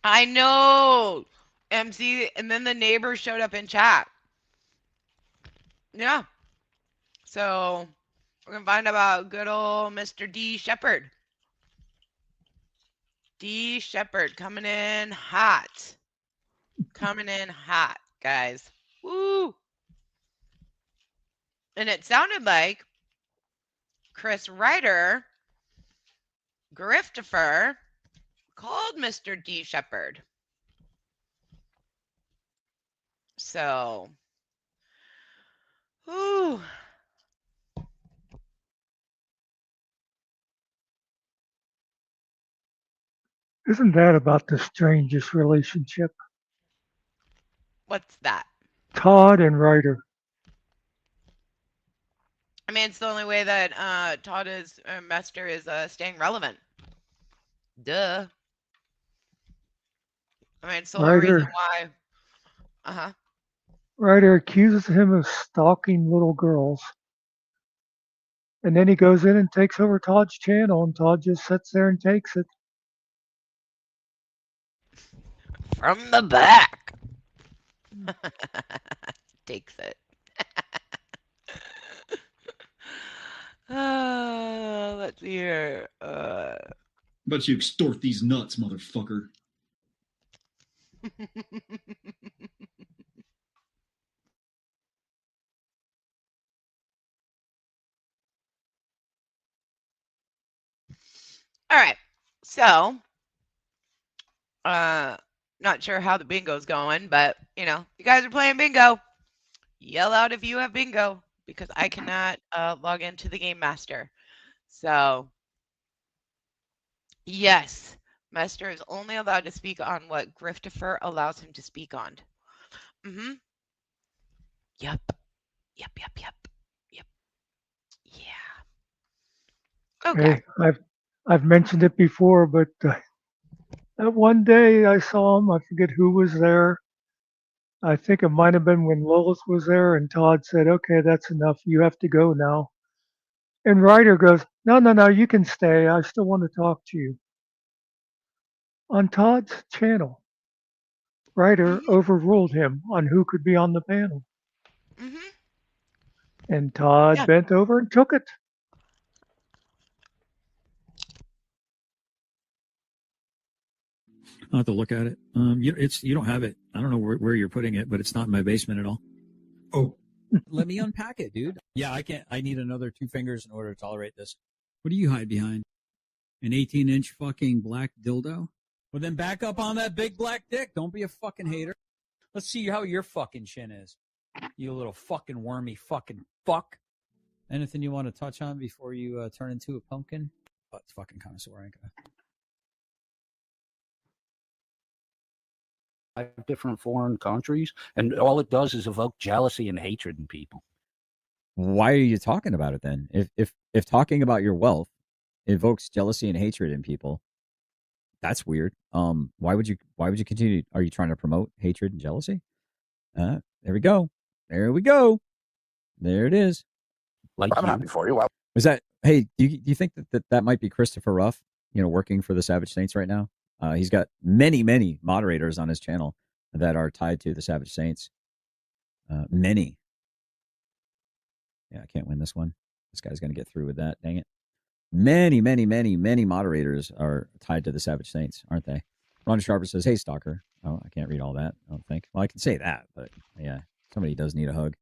Speaker 3: I know, MC, and then the neighbor showed up in chat. Yeah. So we're going to find about good old Mr. D. Shepard. D. Shepard coming in hot. Coming in hot, guys. Woo! And it sounded like Chris Ryder, Griftifer, called Mr. D. Shepherd. So, whew.
Speaker 5: Isn't that about the strangest relationship?
Speaker 3: What's that?
Speaker 5: Todd and Ryder.
Speaker 3: I mean, it's the only way that Todd is Mester is staying relevant. Duh. I mean, it's the only reason why.
Speaker 5: Ryder accuses him of stalking little girls. And then he goes in and takes over Todd's channel, and Todd just sits there and takes it.
Speaker 3: From the back. Takes it. Let's see here.
Speaker 7: Bet you extort these nuts, motherfucker.
Speaker 3: All right. So, not sure how the bingo's going, but you guys are playing bingo. Yell out if you have bingo because I cannot log into the Game Master. So, yes, Master is only allowed to speak on what Griftifer allows him to speak on. Mm-hmm. Yep. Yep. Yeah. Okay.
Speaker 5: Hey, I've mentioned it before, but that one day I saw him. I forget who was there. I think it might have been when Lois was there, and Todd said, "Okay, that's enough. You have to go now." And Ryder goes, "No, you can stay. I still want to talk to you." On Todd's channel, Ryder overruled him on who could be on the panel.
Speaker 3: Mm-hmm.
Speaker 5: And Todd bent over and took it.
Speaker 8: I'll have to look at it. You don't have it. I don't know where you're putting it, but it's not in my basement at all.
Speaker 7: Oh.
Speaker 8: Let me unpack it, dude. Yeah, I can't. I need another 2 fingers in order to tolerate this. What do you hide behind? An 18-inch fucking black dildo? Well, then back up on that big black dick. Don't be a fucking hater. Let's see how your fucking chin is. You little fucking wormy fucking fuck. Anything you want to touch on before you turn into a pumpkin? Oh, it's fucking connoisseur, ain't gonna.
Speaker 9: Different foreign countries, and all it does is evoke jealousy and hatred in people.
Speaker 10: Why are you talking about it then? If talking about your wealth evokes jealousy and hatred in people, that's weird. Why would you continue? Are you trying to promote hatred and jealousy? There we go. There it is.
Speaker 9: Like I'm happy for you.
Speaker 10: Is that? Hey, do you think that might be Christopher Ruff? Working for the Savage Saints right now. He's got many moderators on his channel that are tied to the Savage Saints. Many. Yeah, I can't win this one. This guy's going to get through with that. Dang it. Many moderators are tied to the Savage Saints, aren't they? Ron Sharper says, "Hey, stalker." Oh, I can't read all that, I don't think. Well, I can say that, but yeah, somebody does need a hug.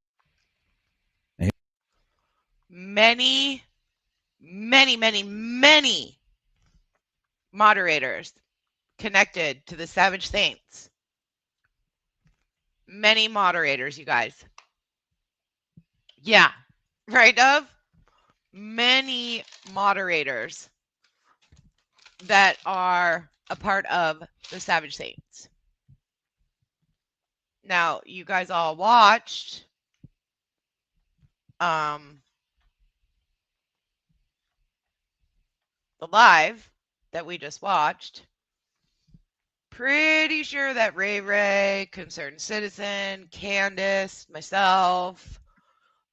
Speaker 3: Many moderators connected to the Savage Saints. Many moderators, you guys. Yeah. Right, Dove? Many moderators that are a part of the Savage Saints. Now, you guys all watched the live that we just watched. Pretty sure that Ray, Concerned Citizen, Candace, myself,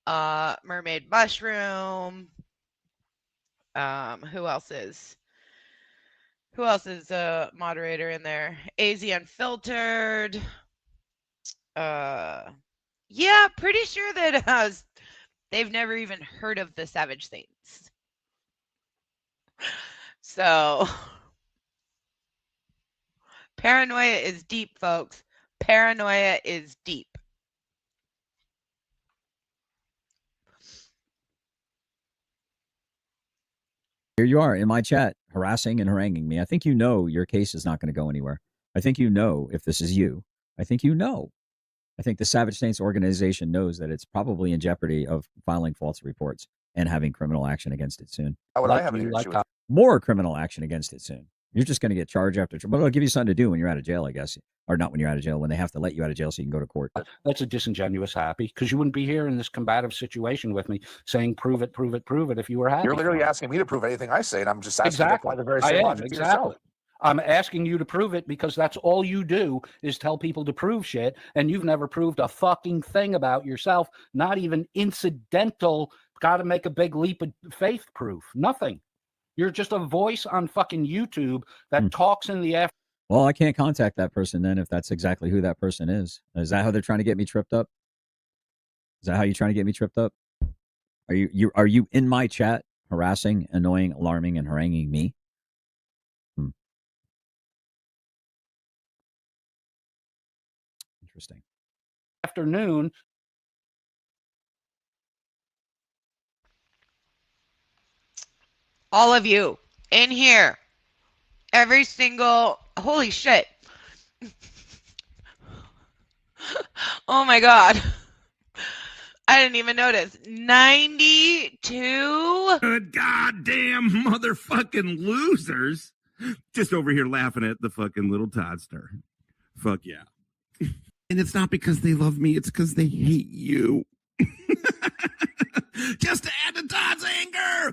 Speaker 3: Mermaid Mushroom, who else is a moderator in there? AZ Unfiltered. Yeah, pretty sure that they've never even heard of the Savage Saints. So paranoia is deep, folks. Paranoia is deep.
Speaker 10: Here you are in my chat harassing and haranguing me. I think you know your case is not going to go anywhere. I think you know if this is you. I think you know. I think the Savage Saints organization knows that it's probably in jeopardy of filing false reports and having criminal action against it soon.
Speaker 11: How would I have an issue with it?
Speaker 10: More criminal action against it soon. You're just going to get charge after charge. But it'll give you something to do when you're out of jail, I guess. Or not when you're out of jail, when they have to let you out of jail so you can go to court.
Speaker 9: That's a disingenuous happy, because you wouldn't be here in this combative situation with me saying, prove it, prove it, prove it if you were happy.
Speaker 11: You're literally asking me to prove anything I say, and I'm just asking to apply the very same logic to yourself.
Speaker 9: I'm asking you to prove it because that's all you do is tell people to prove shit, and you've never proved a fucking thing about yourself, not even incidental, got to make a big leap of faith proof. Nothing. You're just a voice on fucking YouTube that talks in the after.
Speaker 10: Well, I can't contact that person then if that's exactly who that person is. Is that how they're trying to get me tripped up? Is that how you're trying to get me tripped up? Are you in my chat harassing, annoying, alarming, and haranguing me? Interesting.
Speaker 9: Afternoon.
Speaker 3: All of you in here, every single, holy shit. Oh my God. I didn't even notice. 92.
Speaker 12: Good goddamn motherfucking losers. Just over here laughing at the fucking little Toddster. Fuck yeah. And it's not because they love me, it's because they hate you. Just to add to Todd's anger.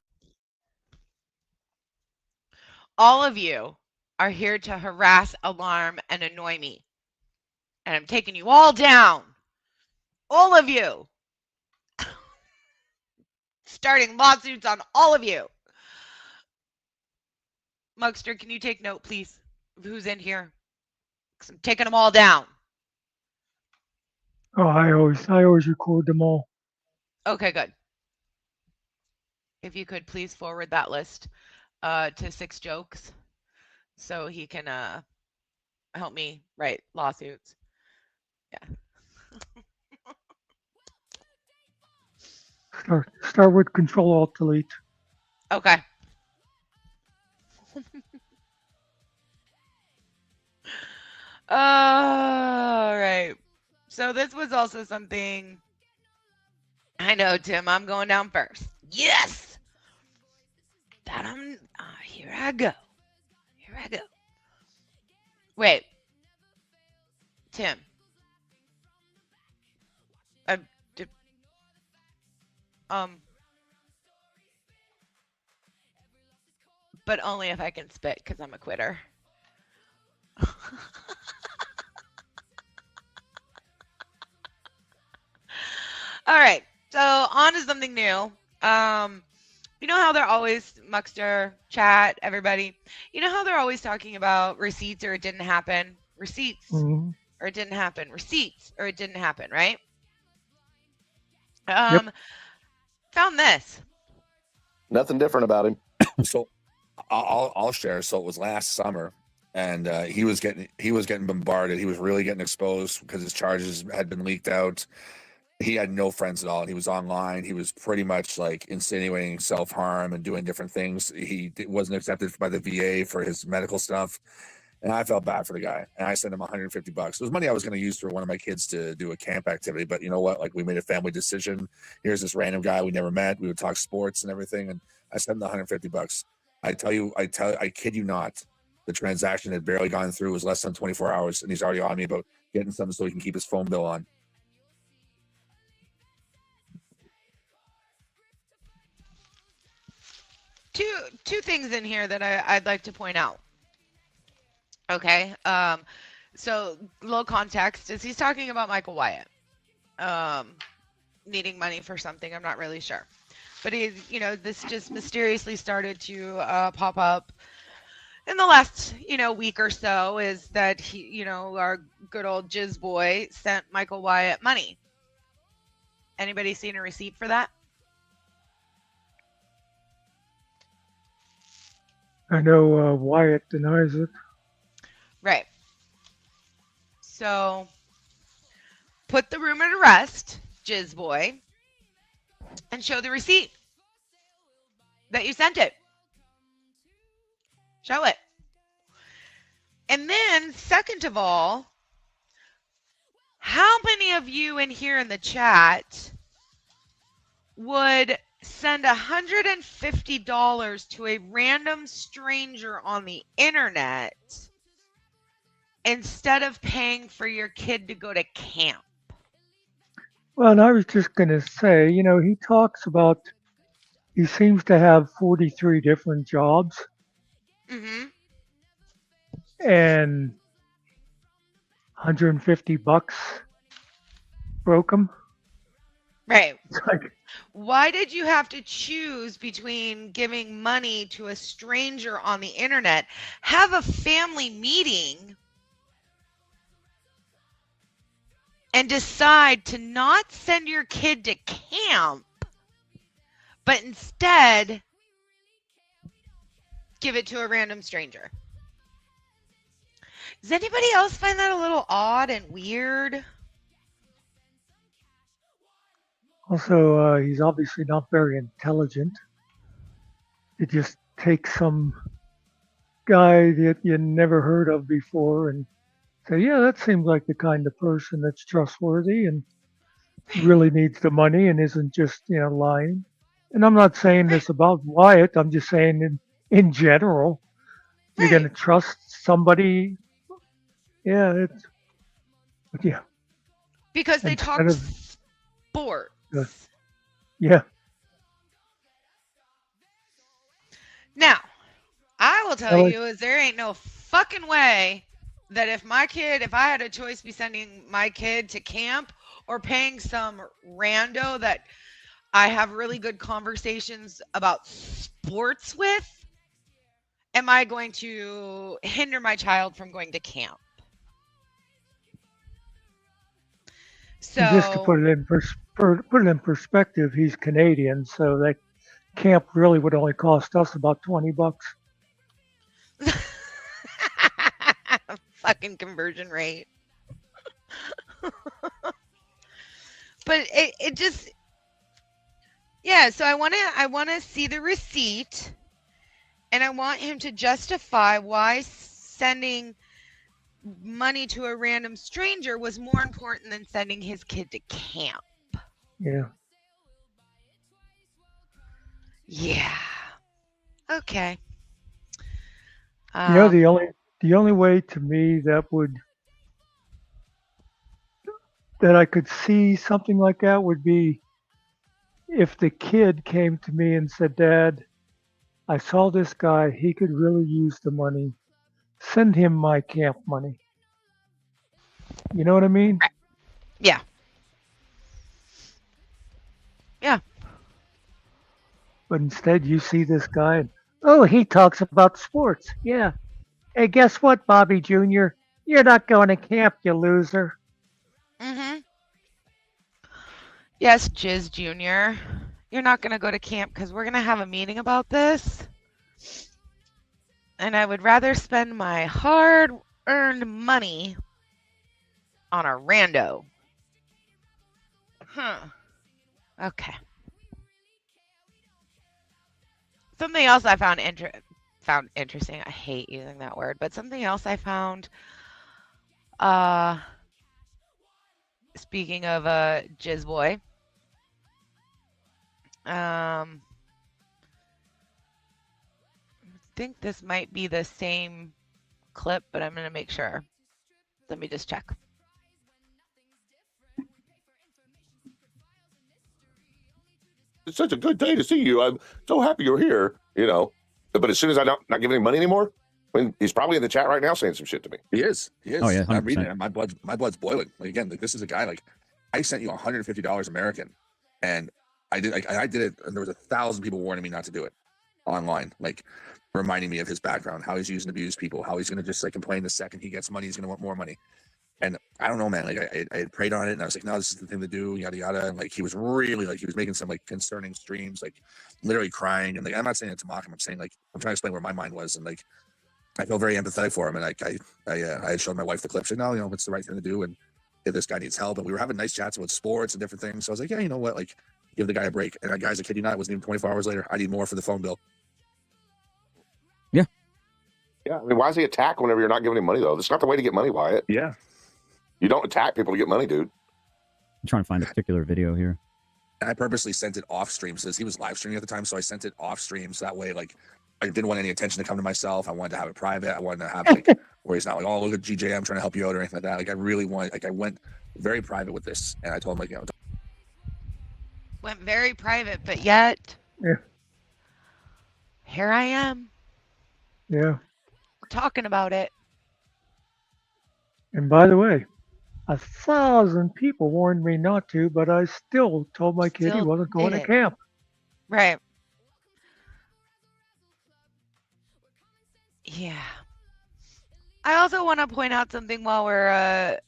Speaker 3: All of you are here to harass, alarm, and annoy me. And I'm taking you all down. All of you. Starting lawsuits on all of you. Mugster, can you take note, please, of who's in here? Because I'm taking them all down.
Speaker 5: Oh, I always record them all.
Speaker 3: Okay, good. If you could please forward that list to Six Jokes so he can help me write lawsuits. Yeah.
Speaker 5: Start with Control Alt Delete.
Speaker 3: Okay. All right. So this was also something. I know, Tim. I'm going down first. Yes. That I'm. Here I go. Here I go. Wait. Tim. But only if I can spit, because I'm a quitter. All right, so on to something new. You know how they're always, Muckster, chat, everybody, you know how they're always talking about receipts or it didn't happen? Receipts or it didn't happen. Receipts or it didn't happen, right? Found this.
Speaker 11: Nothing different about him. So I'll share. So it was last summer, and he was getting bombarded. He was really getting exposed because his charges had been leaked out. He had no friends at all, and he was online. He was pretty much like insinuating self-harm and doing different things. He wasn't accepted by the VA for his medical stuff, and I felt bad for the guy. And I sent him $150. It was money I was going to use for one of my kids to do a camp activity, but you know what? Like, we made a family decision. Here's this random guy we never met. We would talk sports and everything, and I sent him the $150. I kid you not, the transaction had barely gone through. It was less than 24 hours, and he's already on me about getting something so he can keep his phone bill on.
Speaker 3: Two things in here that I'd like to point out. Okay, so little context is he's talking about Michael Wyatt needing money for something. I'm not really sure, but this just mysteriously started to pop up in the last week or so. Is that he our good old Jizz boy sent Michael Wyatt money? Anybody seen a receipt for that?
Speaker 5: I know Wyatt denies it.
Speaker 3: Right. So put the rumor to rest, Jizz boy, and show the receipt that you sent it. Show it. And then, second of all, how many of you in here in the chat would send $150 to a random stranger on the internet instead of paying for your kid to go to camp?
Speaker 5: Well, and I was just going to say, he talks about, he seems to have 43 different jobs.
Speaker 3: Mm-hmm.
Speaker 5: And $150 broke him.
Speaker 3: Right.
Speaker 5: It's like,
Speaker 3: why did you have to choose between giving money to a stranger on the internet? Have a family meeting and decide to not send your kid to camp, but instead give it to a random stranger. Does anybody else find that a little odd and weird?
Speaker 5: Also, he's obviously not very intelligent. It just takes some guy that you never heard of before and say, yeah, that seems like the kind of person that's trustworthy and really needs the money and isn't just, lying. And I'm not saying this about Wyatt. I'm just saying in general, you're going to trust somebody. Yeah, yeah.
Speaker 3: Because they talk sports.
Speaker 5: Yeah.
Speaker 3: Now, I will tell you is there ain't no fucking way that if I had a choice be sending my kid to camp or paying some rando that I have really good conversations about sports with, am I going to hinder my child from going to camp? So
Speaker 5: just to put it in perspective, he's Canadian, so that camp really would only cost us about $20.
Speaker 3: Fucking conversion rate. But it just, yeah, so I want to see the receipt, and I want him to justify why sending money to a random stranger was more important than sending his kid to camp.
Speaker 5: Yeah.
Speaker 3: Yeah. Okay.
Speaker 5: The only way to me that I could see something like that would be if the kid came to me and said, Dad, I saw this guy, he could really use the money. Send him my camp money. You know what I mean?
Speaker 3: Yeah. Yeah.
Speaker 5: But instead you see this guy and, oh, he talks about sports. Yeah. Hey, guess what, Bobby Jr.? You're not going to camp, you loser.
Speaker 3: Mm-hmm. Yes, Jizz Jr. You're not going to go to camp because we're going to have a meeting about this. And I would rather spend my hard-earned money on a rando. Huh. Okay. Something else I found interesting. I hate using that word, but something else I found. Speaking of Jizz Boy. I think this might be the same clip, but I'm going to make sure. Let me just check.
Speaker 11: It's such a good day to see you. I'm so happy you're here, But as soon as I'm not giving him money anymore, I mean, he's probably in the chat right now saying some shit to me. He is.
Speaker 10: Oh, yeah,
Speaker 11: I'm reading
Speaker 10: 100%.
Speaker 11: it. My blood's boiling. Like, again, this is a guy, I sent you $150 American, and I did it, and there was 1,000 people warning me not to do it online, reminding me of his background, how he's used and abused people, how he's going to just complain the second he gets money, he's going to want more money. And I don't know, man, I had prayed on it, and I was like, no, this is the thing to do, yada, yada. And he was really he was making some concerning streams, literally crying. And I'm not saying it to mock him. I'm saying I'm trying to explain where my mind was. And I feel very empathetic for him. And I had shown my wife the clip, saying, no, it's the right thing to do. And if this guy needs help, and we were having nice chats about sports and different things. So I was like, yeah, you know what? Give the guy a break. And guys, I kid you not, it wasn't even 24 hours later. I need more for the phone bill.
Speaker 10: Yeah.
Speaker 13: Yeah, I mean, why is he attacked whenever you're not giving him money, though? That's not the way to get money, Wyatt.
Speaker 11: Yeah.
Speaker 13: You don't attack people to get money, dude.
Speaker 10: I'm trying to find a particular video here.
Speaker 11: I purposely sent it off stream since he was live streaming at the time, so I sent it off stream so that way, like, I didn't want any attention to come to myself. I wanted to have it private. I wanted to have like where he's not like, oh, look at GJ, I'm trying to help you out or anything like that. Like, I really want, like, I went very private with this, and I told him, like, you know,
Speaker 3: Went very private, but yet, here I am.
Speaker 5: Yeah.
Speaker 3: Talking about it.
Speaker 5: And by the way, 1,000 people warned me not to, but I still told my kid he wasn't going to camp.
Speaker 3: Right. Yeah. I also want to point out something while we're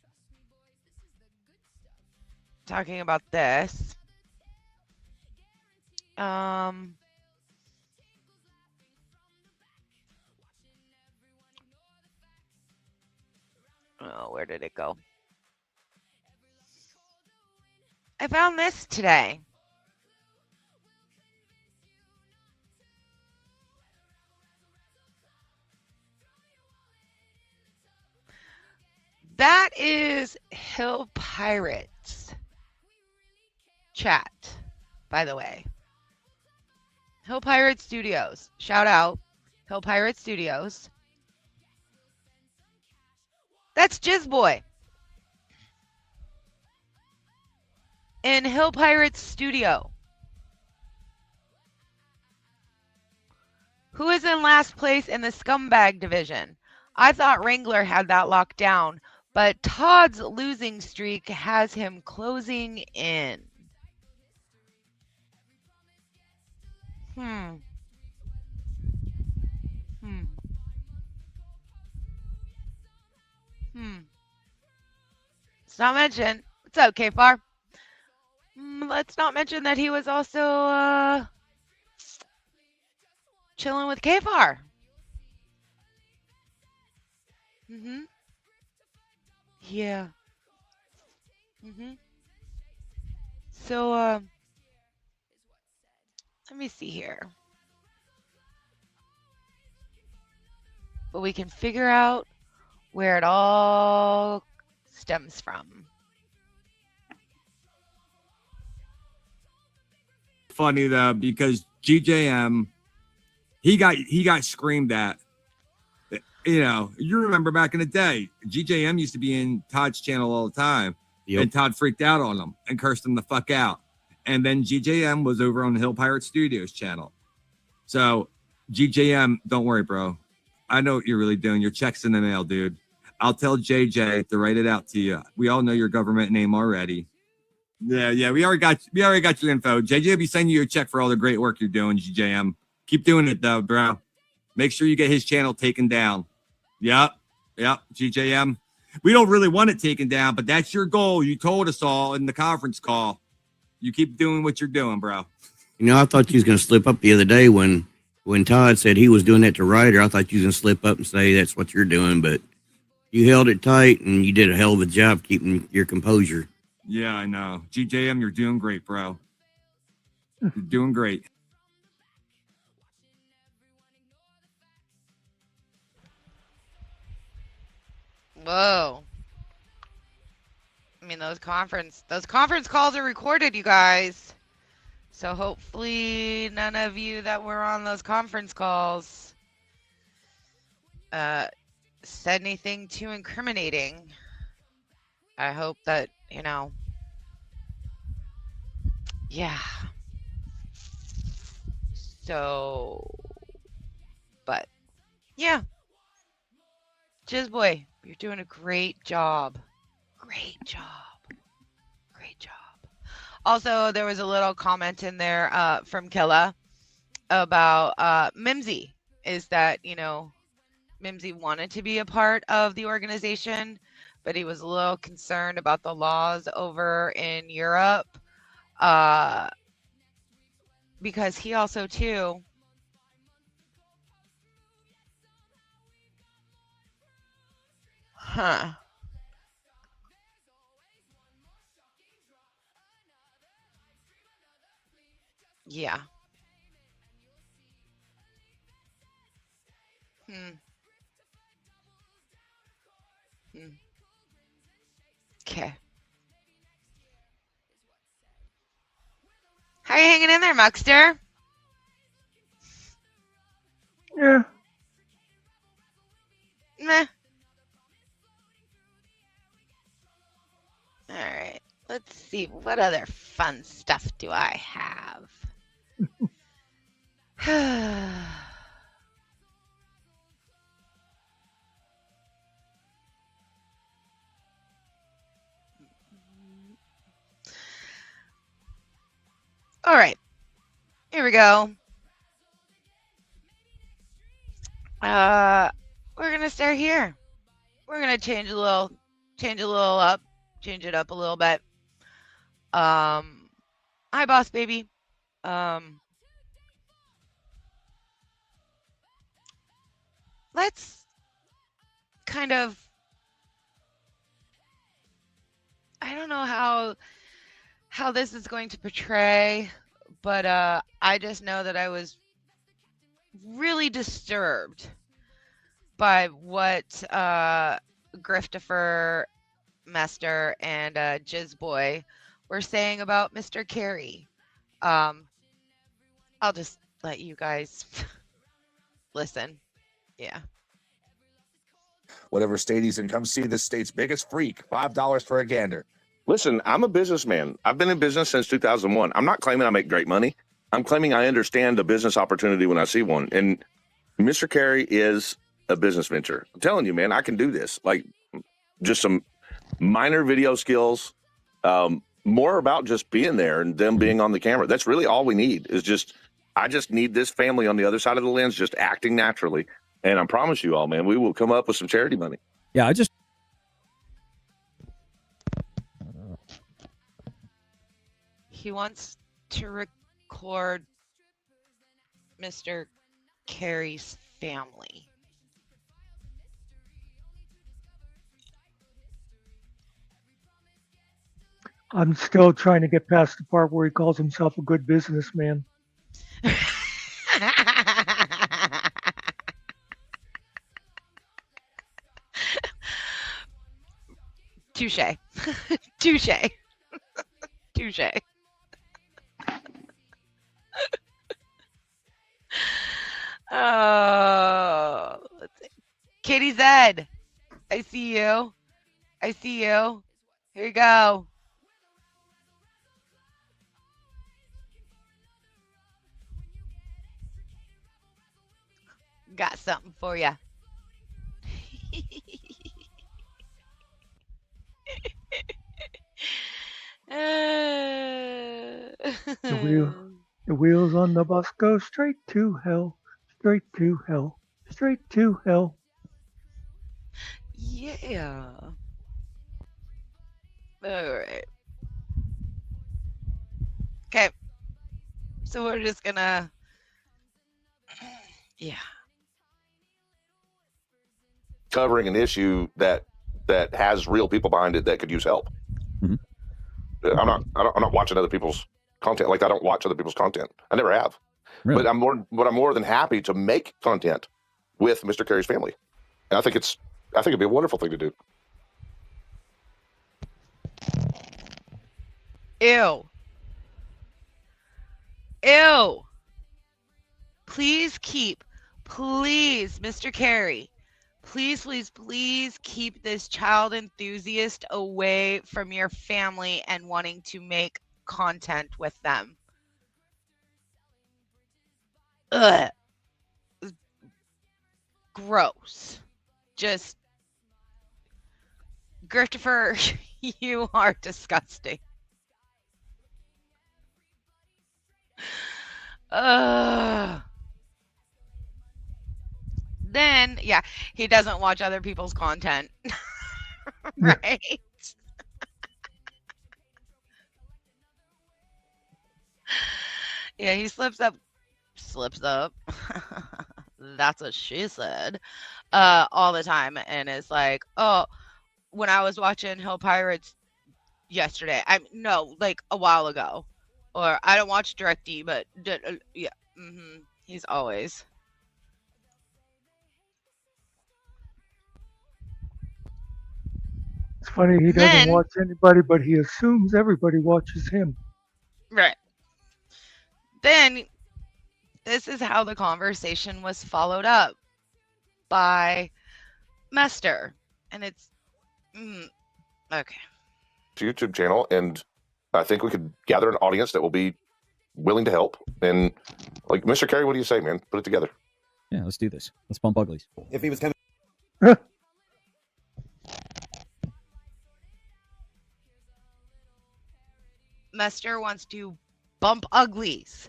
Speaker 3: talking about this. Oh, where did it go? I found this today. That is Hill Pirates chat, by the way. Hill Pirate Studios. Shout out. Hill Pirate Studios. That's Jizzboy. In Hill Pirates Studio. Who is in last place in the scumbag division? I thought Wrangler had that locked down, but Todd's losing streak has him closing in. Hmm. Let's not mention. What's up, K-Far? Let's not mention that he was also chilling with K-Far. Yeah. So, let me see here. But we can figure out where it all stems from.
Speaker 14: Funny though, because GJM, he got screamed at. You know, you remember back in the day, GJM used to be in Todd's channel all the time, and Todd freaked out on him and cursed him the fuck out. And then GJM was over on the Hill Pirate Studios channel. So GJM, don't worry, bro. I know what you're really doing. Your check's in the mail, dude. I'll tell JJ to write it out to you. We all know your government name already. Yeah, we already got your info. JJ will be sending you a check for all the great work you're doing, GJM. Keep doing it though, bro. Make sure you get his channel taken down. Yep, GJM. We don't really want it taken down, but that's your goal. You told us all in the conference call. You keep doing what you're doing, bro.
Speaker 15: You know, I thought you was going to slip up the other day when Todd said he was doing that to Ryder. I thought you was going to slip up and say that's what you're doing, but you held it tight and you did a hell of a job keeping your composure.
Speaker 14: Yeah, I know. GJM, you're doing great, bro. You're doing great.
Speaker 3: Whoa. I mean, those conference calls are recorded, you guys. So hopefully none of you that were on those conference calls said anything too incriminating. I hope that, you know, yeah. So, but yeah. Jizzboy, you're doing a great job. Great job. Also, there was a little comment in there from Killa about Mimsy. Is that, you know, Mimsy wanted to be a part of the organization, but he was a little concerned about the laws over in Europe because he also, too, Yeah. you hanging in there, Muckster?
Speaker 5: Yeah.
Speaker 3: Meh. All right. Let's see. What other fun stuff do I have? All right. Here we go. We're gonna start here. We're gonna change it up, change it up a little bit. Hi, boss baby. Let's kind of, I don't know how this is going to portray, but I just know that I was really disturbed by what Griftifer, Mester, and Jizzboy were saying about Mr. Carey. I'll just let you guys listen. Yeah.
Speaker 11: Whatever state he's in, come see this state's biggest freak. $5 for a gander.
Speaker 13: Listen, I'm a businessman. I've been in business since 2001. I'm not claiming I make great money. I'm claiming I understand a business opportunity when I see one. And Mr. Carey is a business venture. I'm telling you, man, I can do this. Like, just some minor video skills, more about just being there and them being on the camera. That's really all we need is just, I just need this family on the other side of the lens just acting naturally. And I promise you all, man, we will come up with some charity money.
Speaker 10: Yeah, I just.
Speaker 3: He wants to record Mr. Carey's family.
Speaker 5: I'm still trying to get past the part where he calls himself a good businessman.
Speaker 3: Touche. Touche. Touche. Oh, let's see. Katie Zed, I see you. I see you. Here you go. Got something for you.
Speaker 5: The wheels on the bus go straight to hell, straight to hell, straight to hell.
Speaker 3: Yeah. All right. Okay. So we're just gonna, yeah.
Speaker 13: Covering an issue that has real people behind it that could use help.
Speaker 10: Mm-hmm.
Speaker 13: I'm not watching other people's content. Like, I don't watch other people's content. I never have.
Speaker 10: Really?
Speaker 13: But I'm more than happy to make content with Mr. Carey's family. And I think it'd be a wonderful thing to do.
Speaker 3: Ew. Ew. Please, Mr. Carey, please keep this child enthusiast away from your family and wanting to make content with them. Ugh. Gross. Just, Christopher, you are disgusting. Then, yeah, he doesn't watch other people's content. Right? Yeah, he slips up. That's what she said. All the time. And it's like, oh, when I was watching Hill Pirates yesterday, no, like a while ago. Or I don't watch DirectD, but yeah, he's always.
Speaker 5: It's funny, he doesn't watch anybody, but he assumes everybody watches him.
Speaker 3: Right. Then this is how the conversation was followed up by Mester. And it's okay.
Speaker 13: YouTube channel, and I think we could gather an audience that will be willing to help. And like, Mr. Carey, what do you say, man? Put it together.
Speaker 10: Yeah, let's do this. Let's bump uglies.
Speaker 15: If he was coming.
Speaker 3: Mester wants to bump uglies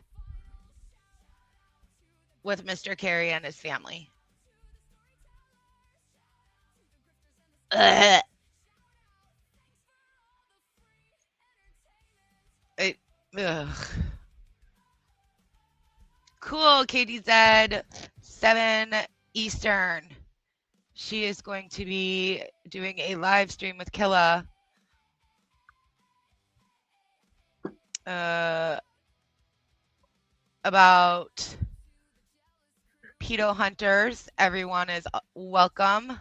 Speaker 3: with Mr. Carey and his family. Ugh. Ugh. Cool, KDZ, 7 Eastern. She is going to be doing a live stream with Killa. About pedo hunters. Everyone is welcome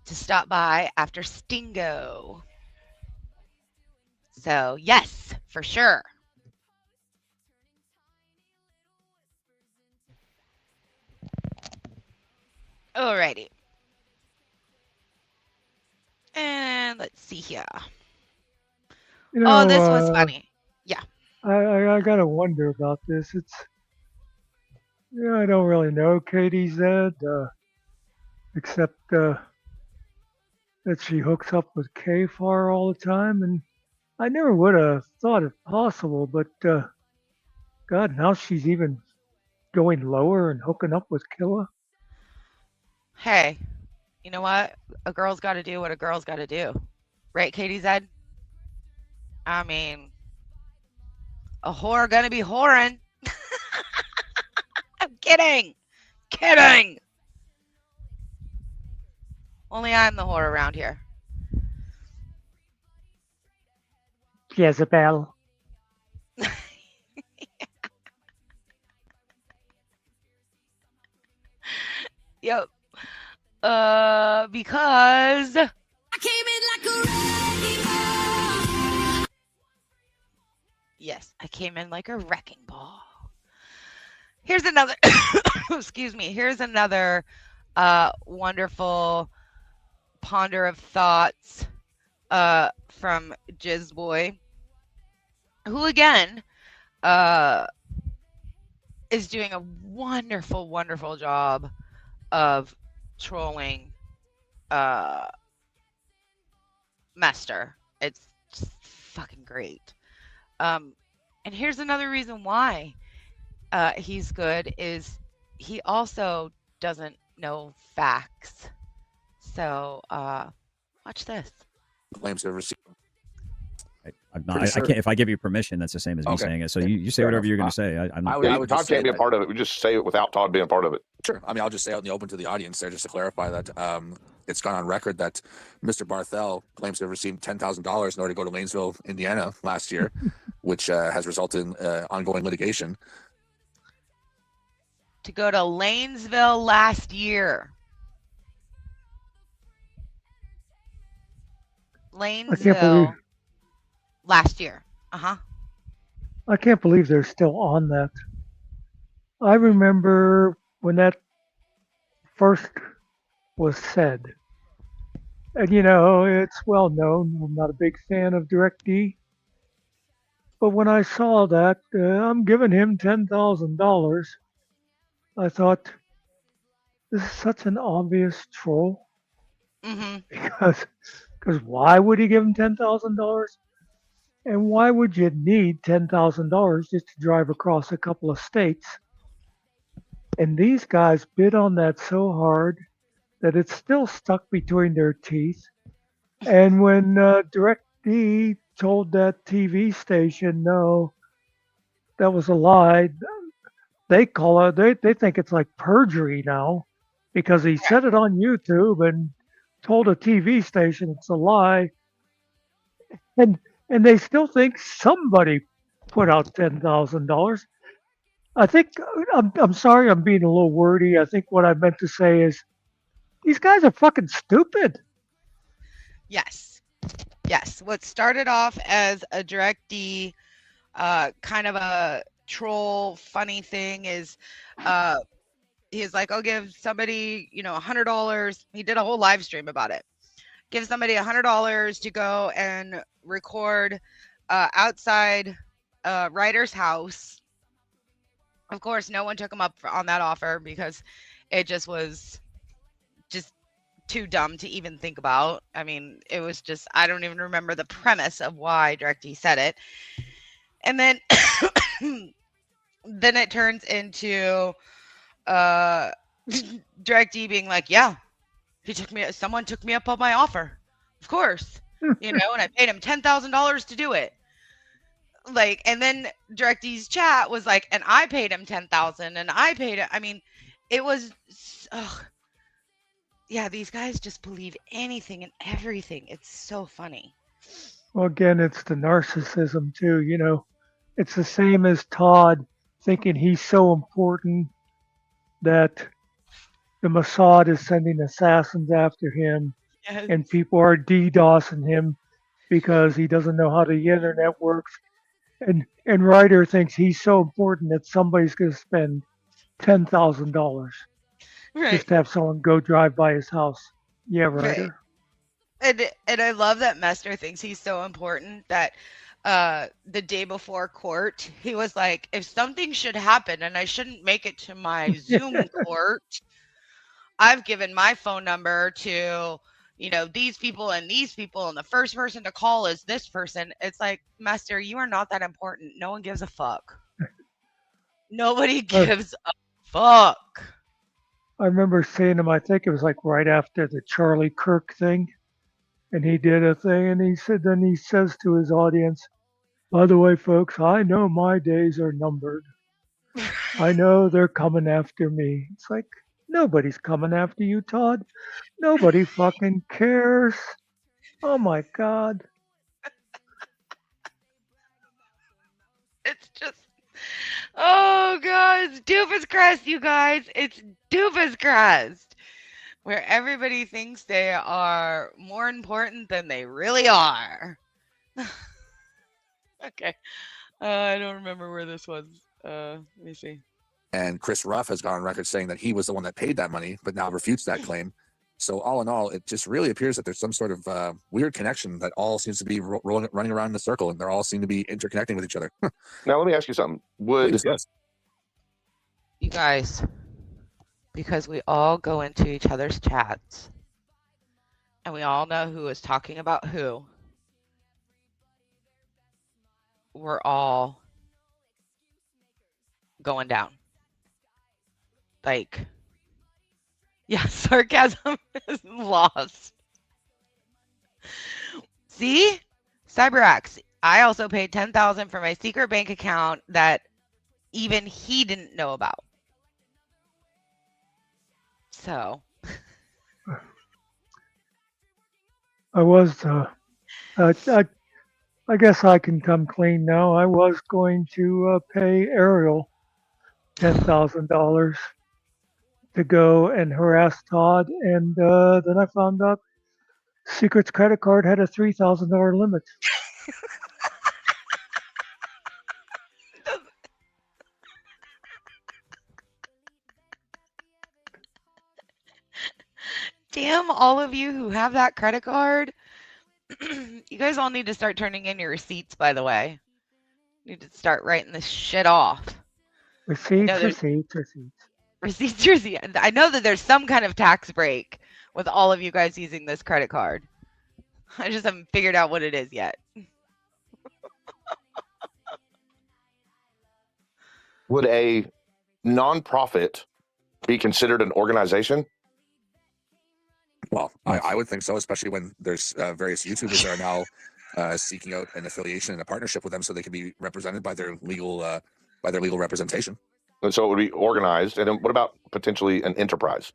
Speaker 3: to stop by after Stingo. So, yes, for sure. Alrighty. And let's see here.
Speaker 5: You know,
Speaker 3: this was funny. Yeah.
Speaker 5: I gotta wonder about this. It's I don't really know KDZ, except that she hooks up with K-Far all the time, and I never would have thought it possible. But God, now she's even going lower and hooking up with Killa.
Speaker 3: Hey, you know what? A girl's got to do what a girl's got to do. Right, KDZ? I mean, a whore gonna be whoring. I'm kidding. Kidding. Only I'm the whore around here.
Speaker 5: Jezebel.
Speaker 3: Yep. Because
Speaker 2: I came in like a wrecking ball.
Speaker 3: Yes, I came in like a wrecking ball. Here's another excuse me. Here's another wonderful ponder of thoughts from Jizzboy, who again is doing a wonderful, wonderful job of trolling Mester. It's just fucking great. And here's another reason why he's good is he also doesn't know facts. So watch this.
Speaker 11: Claims to receive.
Speaker 10: I'm not. I can't. If I give you permission, that's the same as me saying it. So you say whatever you're going to say. I'm not.
Speaker 13: I would Todd can't be a part of it. We just say it without Todd being a part of it.
Speaker 11: Sure. I mean, I'll just say out in the open to the audience there, just to clarify that it's gone on record that Mr. Barthel claims to have received $10,000 in order to go to Lanesville, Indiana last year, which has resulted in ongoing litigation.
Speaker 3: To go to Lanesville last year. Lanesville last year.
Speaker 5: I can't believe they're still on that. I remember when that first was said. And it's well known. I'm not a big fan of DirectD. But when I saw that, I'm giving him $10,000. I thought, this is such an obvious troll. Because why would he give him $10,000? And why would you need $10,000 just to drive across a couple of states? And these guys bid on that so hard that it's still stuck between their teeth. And when DirectD told that TV station, no, that was a lie, they call it, they think it's like perjury now because he said it on YouTube and told a TV station it's a lie. And they still think somebody put out $10,000. I think, I'm sorry, I'm being a little wordy. I think what I meant to say is these guys are fucking stupid.
Speaker 3: Yes. Yes. What started off as a DirectD kind of a troll funny thing is he's like, I'll give somebody, $100. He did a whole live stream about it. Give somebody $100 to go and record outside writer's house. Of course, no one took him up on that offer because it just was just too dumb to even think about. I mean, it was just, I don't even remember the premise of why DirectD said it. And then then it turns into DirectD being like, yeah, someone took me up on my offer. Of course. And I paid him $10,000 to do it. Like, and then DirectD's chat was like, and I paid him 10,000 and I paid it. I mean, it was, yeah, these guys just believe anything and everything. It's so funny.
Speaker 5: Well, again, it's the narcissism too. It's the same as Todd thinking he's so important that the Mossad is sending assassins after him,
Speaker 3: Yes.
Speaker 5: and people are DDoSing him because he doesn't know how the internet works. And Ryder thinks he's so important that somebody's going to spend $10,000
Speaker 3: Right.
Speaker 5: just to have someone go drive by his house. Yeah, Ryder.
Speaker 3: Right. And I love that Mester thinks he's so important that the day before court, he was like, if something should happen and I shouldn't make it to my Zoom court, I've given my phone number to, these people, and the first person to call is this person. It's like, Mester, you are not that important. No one gives a fuck. Nobody gives a fuck.
Speaker 5: I remember seeing him, I think it was like right after the Charlie Kirk thing. And he did a thing, and he says to his audience, by the way, folks, I know my days are numbered. I know they're coming after me. It's like, nobody's coming after you, Todd. Nobody fucking cares. Oh my God.
Speaker 3: It's just, oh God, it's Doofus Crest, you guys. It's Doofus Crest, where everybody thinks they are more important than they really are. Okay. I don't remember where this was. Let me see.
Speaker 11: And Chris Ruff has gone on record saying that he was the one that paid that money, but now refutes that claim. So all in all, it just really appears that there's some sort of weird connection that all seems to be running around in a circle, and they all seem to be interconnecting with each other.
Speaker 13: Now, let me ask you something.
Speaker 3: You guys, because we all go into each other's chats, and we all know who is talking about who, we're all going down. Like, yeah, sarcasm is lost. See? CyberX. I also paid $10,000 for my secret bank account that even he didn't know about. So.
Speaker 5: I was, I guess I can come clean now. I was going to pay Ariel $10,000 to go and harass Todd, and then I found out Secret's credit card had a $3,000 limit.
Speaker 3: Damn, all of you who have that credit card. You guys all need to start turning in your receipts, by the way. You need to start writing this shit off.
Speaker 5: Receipts.
Speaker 3: I know that there's some kind of tax break with all of you guys using this credit card. I just haven't figured out what it is yet.
Speaker 13: Would a nonprofit be considered an organization?
Speaker 11: Well, I would think so, especially when there's various YouTubers that are now seeking out an affiliation and a partnership with them, so they can be represented by their legal representation.
Speaker 13: And so it would be organized. And then what about potentially an enterprise?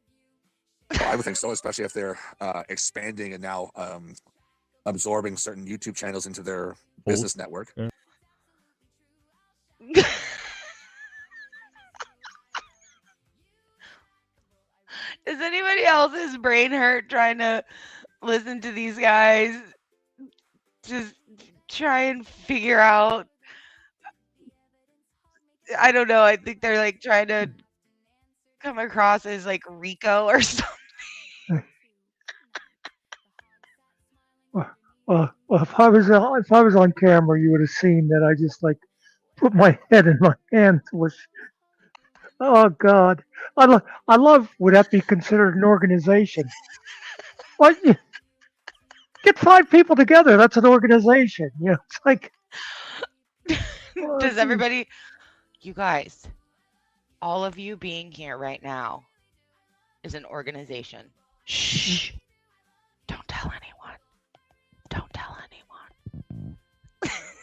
Speaker 11: Well, I would think so, especially if they're expanding and now absorbing certain YouTube channels into their business network.
Speaker 3: Yeah. Is anybody else's brain hurt trying to listen to these guys just try and figure out I don't know. I think they're like trying to come across as like Rico or something.
Speaker 5: Well, if I was on camera, you would have seen that I just like put my head in my hands. Was oh God, I love. Would that be considered an organization? What? Get 5 people together. That's an organization. You know, it's like.
Speaker 3: Does everybody, you guys, all of you being here right now is an organization. Shh. Don't tell anyone. Don't tell anyone.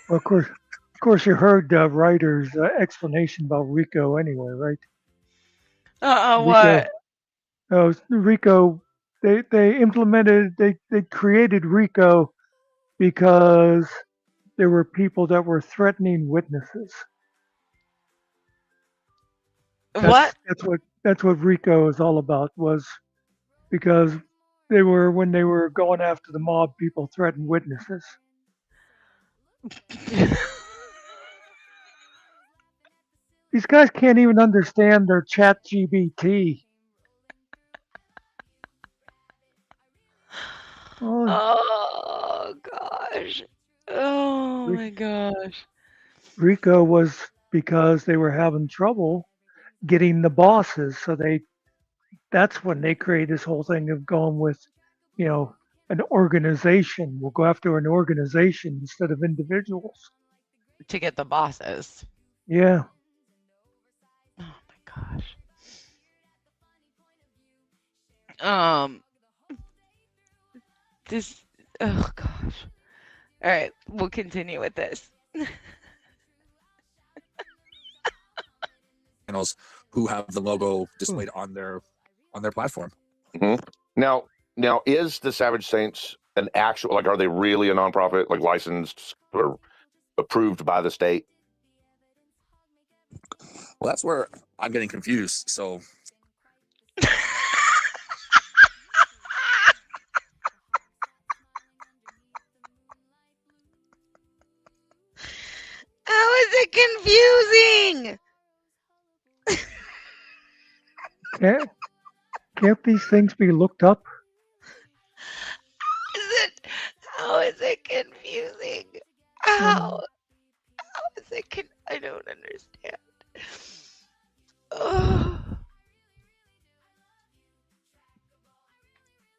Speaker 5: Well, of course, you heard Ryder's explanation about Rico anyway, right?
Speaker 3: What?
Speaker 5: Oh, Rico. They created Rico because there were people that were threatening witnesses.
Speaker 3: What?
Speaker 5: That's what Rico is all about. Was because when they were going after the mob, people threatened witnesses. These guys can't even understand their chat GBT.
Speaker 3: Oh gosh. Oh my gosh.
Speaker 5: Rico was because they were having trouble getting the bosses, so that's when they created this whole thing of going with, an organization. We'll go after an organization instead of individuals.
Speaker 3: To get the bosses.
Speaker 5: Yeah.
Speaker 3: Oh my gosh. This. Oh gosh. All right, we'll continue with this.
Speaker 11: Channels who have the logo displayed on their platform.
Speaker 13: Mm-hmm. Now, is the Savage Saints an actual, like, are they really a nonprofit, like licensed or approved by the state?
Speaker 11: Well, that's where I'm getting confused. So
Speaker 3: How is it confusing?
Speaker 5: Can't these things be looked up?
Speaker 3: How is it confusing? How is it I don't understand.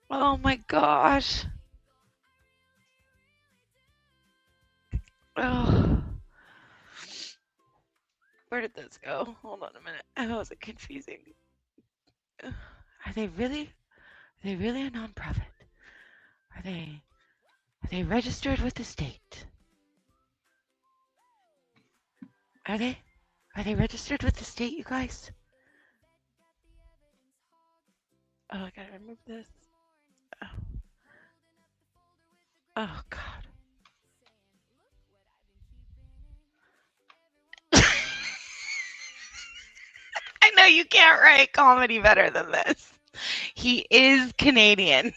Speaker 3: Oh my gosh. Oh. Where did this go? Hold on a minute. How is it confusing? Are they really a nonprofit? Are they registered with the state? Are they registered with the state, you guys? Oh, I gotta remove this. Oh God. I know you can't write comedy better than this. He is Canadian.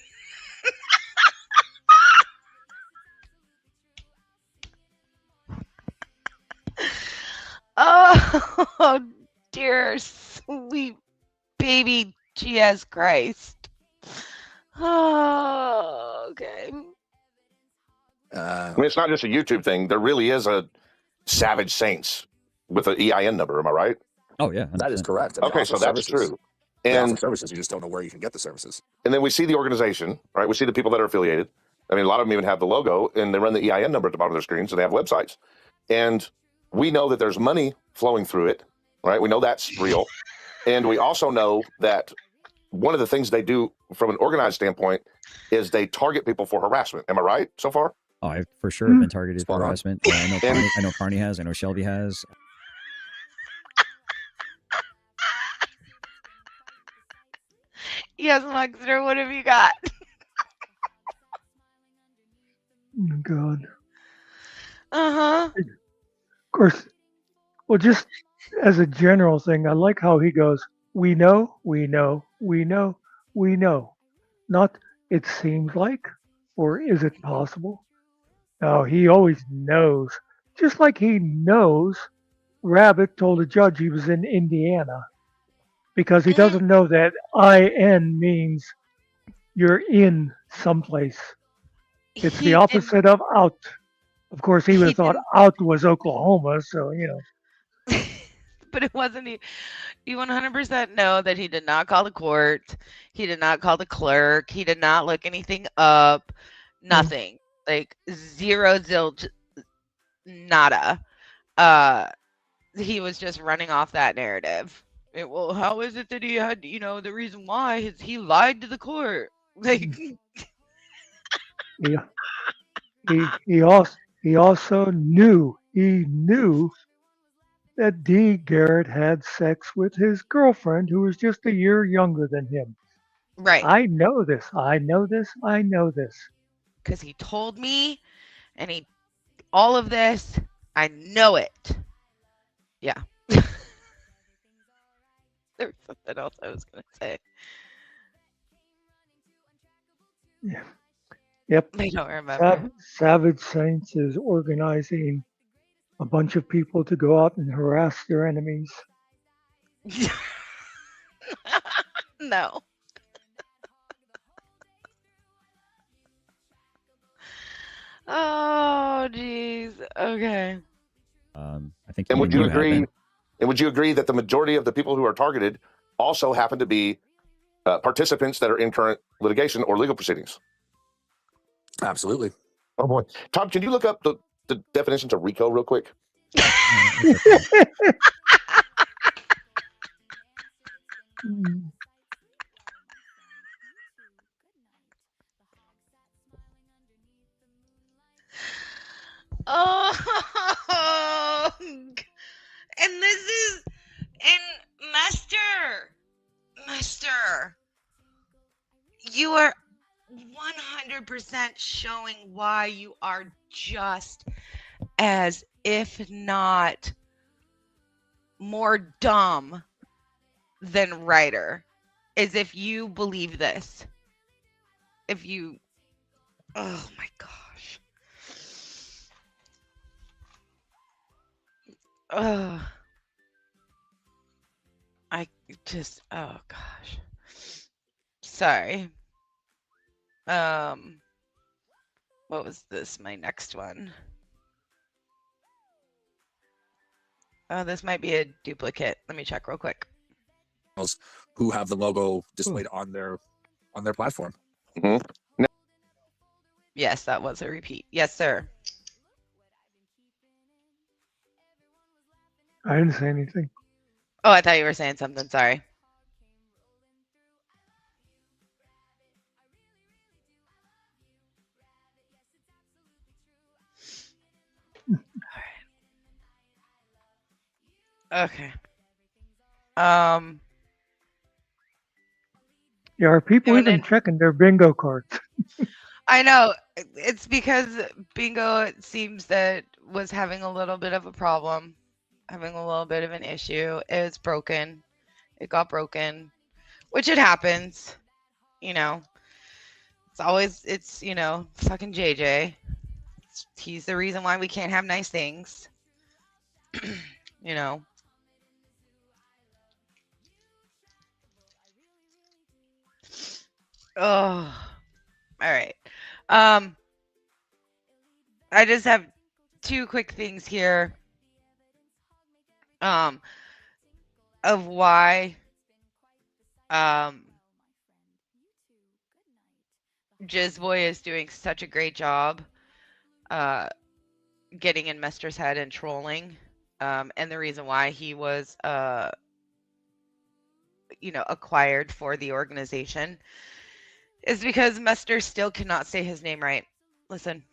Speaker 3: Oh, dear sweet baby Jesus Christ. Oh, okay.
Speaker 13: I mean, it's not just a YouTube thing. There really is a Savage Saints with an EIN number. Am I right?
Speaker 10: Oh yeah,
Speaker 11: that is correct.
Speaker 13: Okay, so that's true.
Speaker 11: They
Speaker 13: And
Speaker 11: offer services, you just don't know where you can get the services.
Speaker 13: And then we see the organization, right? We see the people that are affiliated. I mean, a lot of them even have the logo, and they run the EIN number at the bottom of their screen, so they have websites. And we know that there's money flowing through it, right? We know that's real. And we also know that one of the things they do from an organized standpoint is they target people for harassment. Am I right so far?
Speaker 10: Oh, I for sure have been targeted for harassment. I know Carney has. I know Shelby has.
Speaker 3: Yes, Monster, what have you got?
Speaker 5: Oh, God.
Speaker 3: Uh-huh.
Speaker 5: Of course, well, just as a general thing, I like how he goes, we know. Not, it seems like, or is it possible? No, he always knows. Just like he knows Rabbit told a judge he was in Indiana because he
Speaker 3: Mm-hmm.
Speaker 5: doesn't know that IN means you're in someplace. It's the
Speaker 3: He did.
Speaker 5: opposite of out. Of course, he would
Speaker 3: He
Speaker 5: have thought
Speaker 3: didn't.
Speaker 5: out was Oklahoma, so
Speaker 3: But it wasn't. You 100% know that he did not call the court. He did not call the clerk. He did not look anything up. Nothing. Like zero zilch, nada. Uh, he was just running off that narrative. Well, how is it that he had, the reason why is he lied to the court? Like,
Speaker 5: yeah. He also knew that D. Garrett had sex with his girlfriend, who was just a year younger than him.
Speaker 3: right.
Speaker 5: I know this. I know this. I know this.
Speaker 3: Because he told me, and all of this, I know it. Yeah. There was something else I was going to say.
Speaker 5: Yeah. Yep.
Speaker 3: I don't remember.
Speaker 5: Savage Saints is organizing a bunch of people to go out and harass their enemies.
Speaker 3: No. Oh, jeez. Okay.
Speaker 10: I think.
Speaker 13: And would you
Speaker 10: even have
Speaker 13: agree?
Speaker 10: been.
Speaker 13: And would you agree that the majority of the people who are targeted also happen to be participants that are in current litigation or legal proceedings?
Speaker 11: Absolutely.
Speaker 13: Oh boy, Tom, can you look up the definitions of RICO real quick?
Speaker 3: Oh, and this is and Master, you are 100% showing why you are just as if not more dumb than Ryder, as if you believe this. If you, oh my gosh. Ugh. I just, oh gosh. Sorry. What was this? My next one. Oh, this might be a duplicate. Let me check real quick.
Speaker 11: Who have the logo displayed on their platform.
Speaker 13: Mm-hmm.
Speaker 3: Yes, that was a repeat. Yes, sir.
Speaker 5: I didn't say anything.
Speaker 3: Oh, I thought you were saying something. Sorry. Okay.
Speaker 5: Yeah, are people even checking their bingo cards?
Speaker 3: I know. It's because bingo, it seems that was having a little bit of a problem, having a little bit of an issue. It's broken. It got broken, which it happens. It's always, fucking JJ. He's the reason why we can't have nice things. Oh, all right. I just have two quick things here. Of why Jizzboy is doing such a great job getting in Mester's head and trolling, and the reason why he was acquired for the organization is because Mester still cannot say his name right. Listen.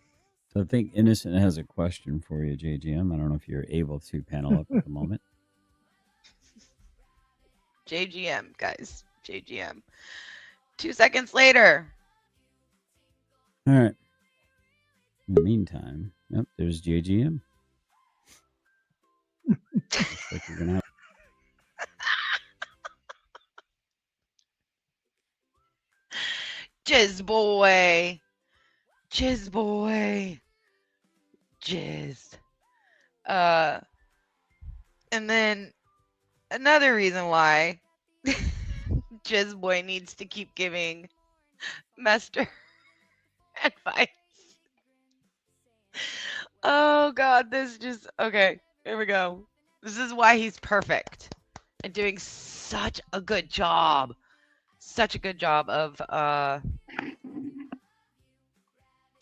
Speaker 10: So I think Innocent has a question for you, JGM. I don't know if you're able to panel up at the moment.
Speaker 3: JGM, guys. JGM. 2 seconds later.
Speaker 10: All right. In the meantime, yep, there's JGM. Looks like you're gonna have.
Speaker 3: Jizzboy. Jizzboy. Jizz. And then another reason why Jizz Boy needs to keep giving Mester advice. Oh God, this just okay. Here we go. This is why he's perfect and doing such a good job. Such a good job of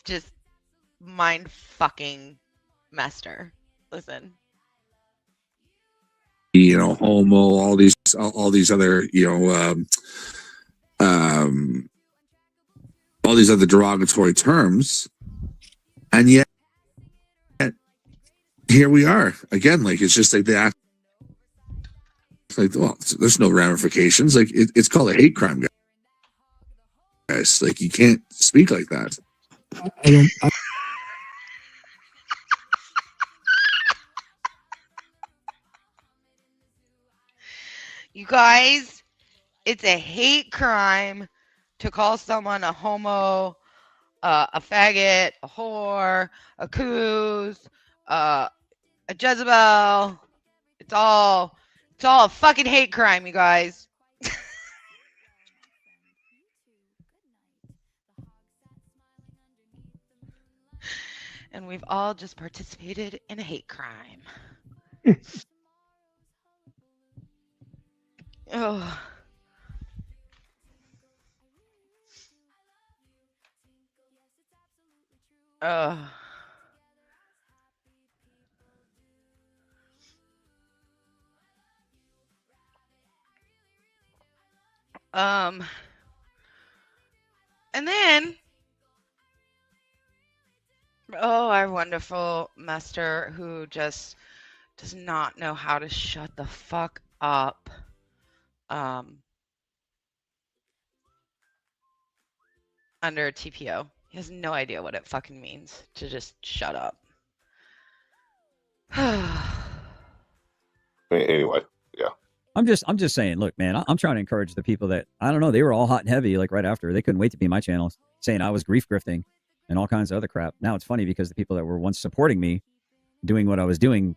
Speaker 3: just mind fucking Mester. Listen.
Speaker 11: Homo, all these other, all these other derogatory terms, and yet here we are again. Like it's just like they act like, well, there's no ramifications. Like it's called a hate crime, guys. Like you can't speak like that.
Speaker 3: You guys, it's a hate crime to call someone a homo, a faggot, a whore, a coos, a Jezebel. It's all a fucking hate crime, you guys. And we've all just participated in a hate crime. Oh. And then our wonderful master who just does not know how to shut the fuck up. Under TPO. He has no idea what it fucking means to just shut up.
Speaker 13: Anyway, yeah.
Speaker 10: I'm just saying, look, man, I'm trying to encourage the people that, I don't know, they were all hot and heavy, like right after. They couldn't wait to be my channel, saying I was grief grifting and all kinds of other crap. Now it's funny because the people that were once supporting me, doing what I was doing,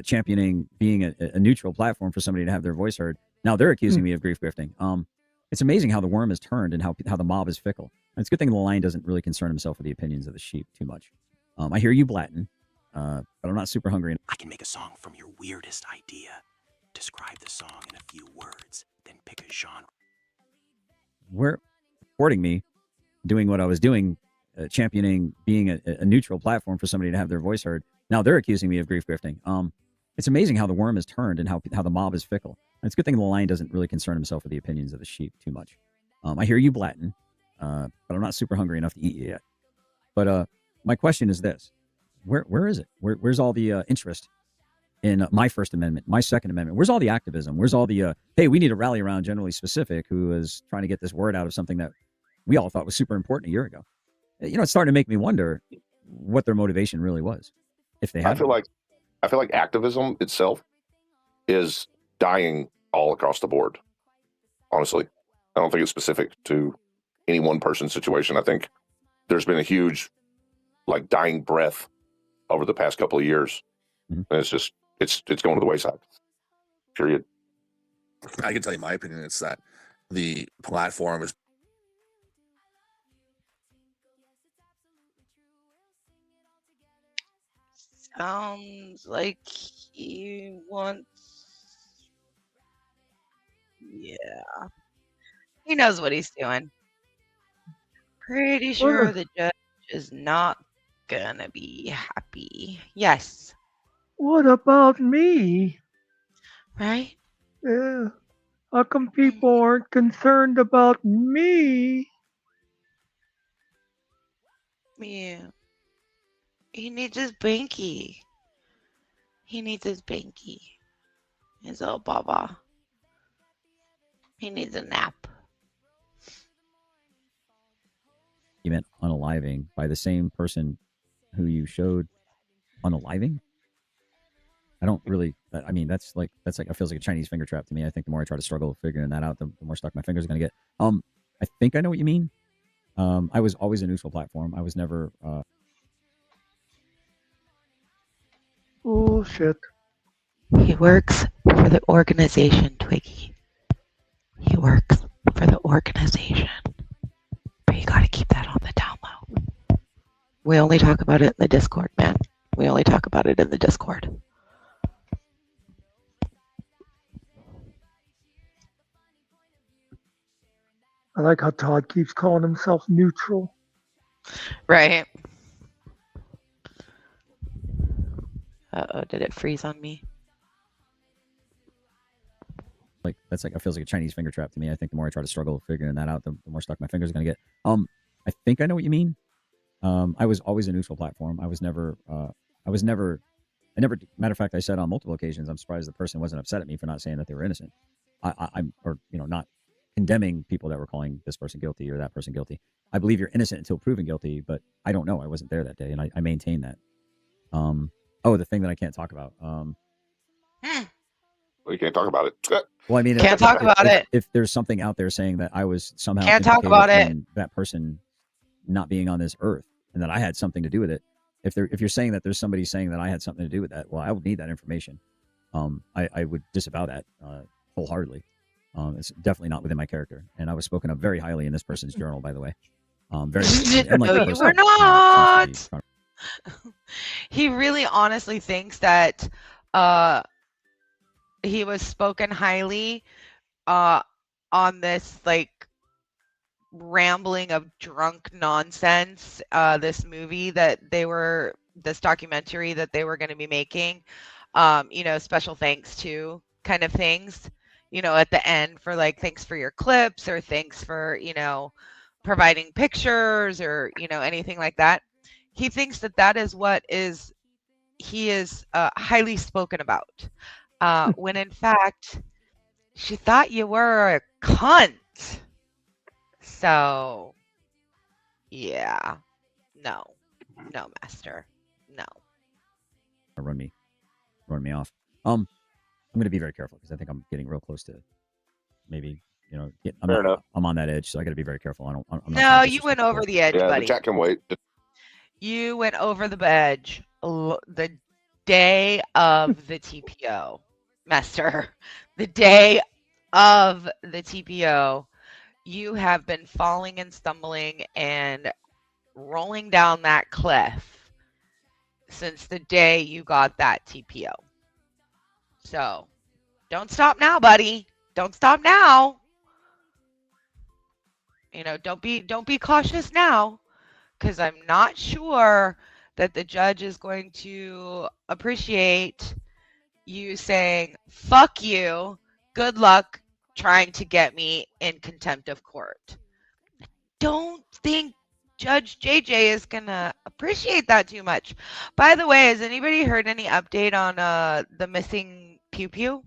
Speaker 10: championing being a neutral platform for somebody to have their voice heard, now they're accusing me of grief grifting. It's amazing how the worm is turned and how the mob is fickle. And it's a good thing the lion doesn't really concern himself with the opinions of the sheep too much. I hear you, Blatton, but I'm not super hungry.
Speaker 16: I can make a song from your weirdest idea. Describe the song in a few words, then pick a genre.
Speaker 10: We're supporting me, doing what I was doing, championing being a neutral platform for somebody to have their voice heard. Now they're accusing me of grief grifting. It's amazing how the worm is turned and how the mob is fickle. And it's a good thing the lion doesn't really concern himself with the opinions of the sheep too much. I hear you, Blatton, but I'm not super hungry enough to eat you yet. But my question is this: where is it? Where's all the interest in my First Amendment, my Second Amendment? Where's all the activism? Where's all the hey, we need to rally around Generally Specific, who is trying to get this word out of something that we all thought was super important a year ago? It's starting to make me wonder what their motivation really was, if they had.
Speaker 13: I feel like activism itself is dying all across the board. Honestly, I don't think it's specific to any one person's situation. I think there's been a huge, dying breath over the past couple of years, and it's just it's going to the wayside. Period.
Speaker 11: I can tell you my opinion. It's that the platform is
Speaker 3: Sounds like he wants. Yeah. He knows what he's doing. Pretty sure the judge is not gonna be happy. Yes.
Speaker 5: What about me?
Speaker 3: Right?
Speaker 5: Yeah. How come people aren't concerned about me?
Speaker 3: Yeah. He needs his binky. He needs his binky. His old baba. He needs a nap.
Speaker 10: You meant unaliving by the same person who you showed unaliving? I don't really. I mean, that's like it feels like a Chinese finger trap to me. I think the more I try to struggle figuring that out, the more stuck my fingers are going to get. I think I know what you mean. I was always a neutral platform. I was never.
Speaker 5: Bullshit.
Speaker 3: He works for the organization, Twiggy. He works for the organization. But you gotta keep that on the down low. We only talk about it in the Discord, man. We only talk about it in the Discord.
Speaker 5: I like how Todd keeps calling himself neutral.
Speaker 3: Right. Uh-oh, did it freeze on me?
Speaker 10: Like that's like it feels like a Chinese finger trap to me. I think the more I try to struggle figuring that out, the more stuck my fingers are gonna get. I think I know what you mean. I was always a neutral platform. I never. Matter of fact, I said on multiple occasions, I'm surprised the person wasn't upset at me for not saying that they were innocent. Or not condemning people that were calling this person guilty or that person guilty. I believe you're innocent until proven guilty, but I don't know. I wasn't there that day, and I maintain that. The thing that I can't talk about.
Speaker 13: Well, you can't talk about it.
Speaker 10: Well, I mean,
Speaker 3: Can't talk about it.
Speaker 10: If there's something out there saying that I was somehow
Speaker 3: Can't talk
Speaker 10: implicated
Speaker 3: about it.
Speaker 10: in that person not being on this earth, and that I had something to do with it. If you're saying that there's somebody saying that I had something to do with that, well, I would need that information. I would disavow that wholeheartedly. It's definitely not within my character, and I was spoken of very highly in this person's journal, by the way. Very.
Speaker 3: No, you were not. He really honestly thinks that he was spoken highly on this like rambling of drunk nonsense, this documentary that they were going to be making, special thanks to kind of things, at the end for like, thanks for your clips or thanks for, providing pictures or, anything like that. He thinks that is what he is highly spoken about. When in fact, she thought you were a cunt. So, yeah. No, master. No.
Speaker 10: Run me off. I'm going to be very careful because I think I'm getting real close to maybe, I'm on that edge, so I got to be very careful. I'm not
Speaker 3: No, you went over the edge,
Speaker 13: Yeah,
Speaker 3: buddy.
Speaker 13: the chat can wait.
Speaker 3: You went over the edge the day of the TPO, master. The day of the TPO, you have been falling and stumbling and rolling down that cliff since the day you got that TPO. So, don't stop now, buddy. Don't stop now. Don't be cautious now, because I'm not sure that the judge is going to appreciate you saying, fuck you, good luck trying to get me in contempt of court. I don't think Judge JJ is going to appreciate that too much. By the way, has anybody heard any update on the missing Pew Pew?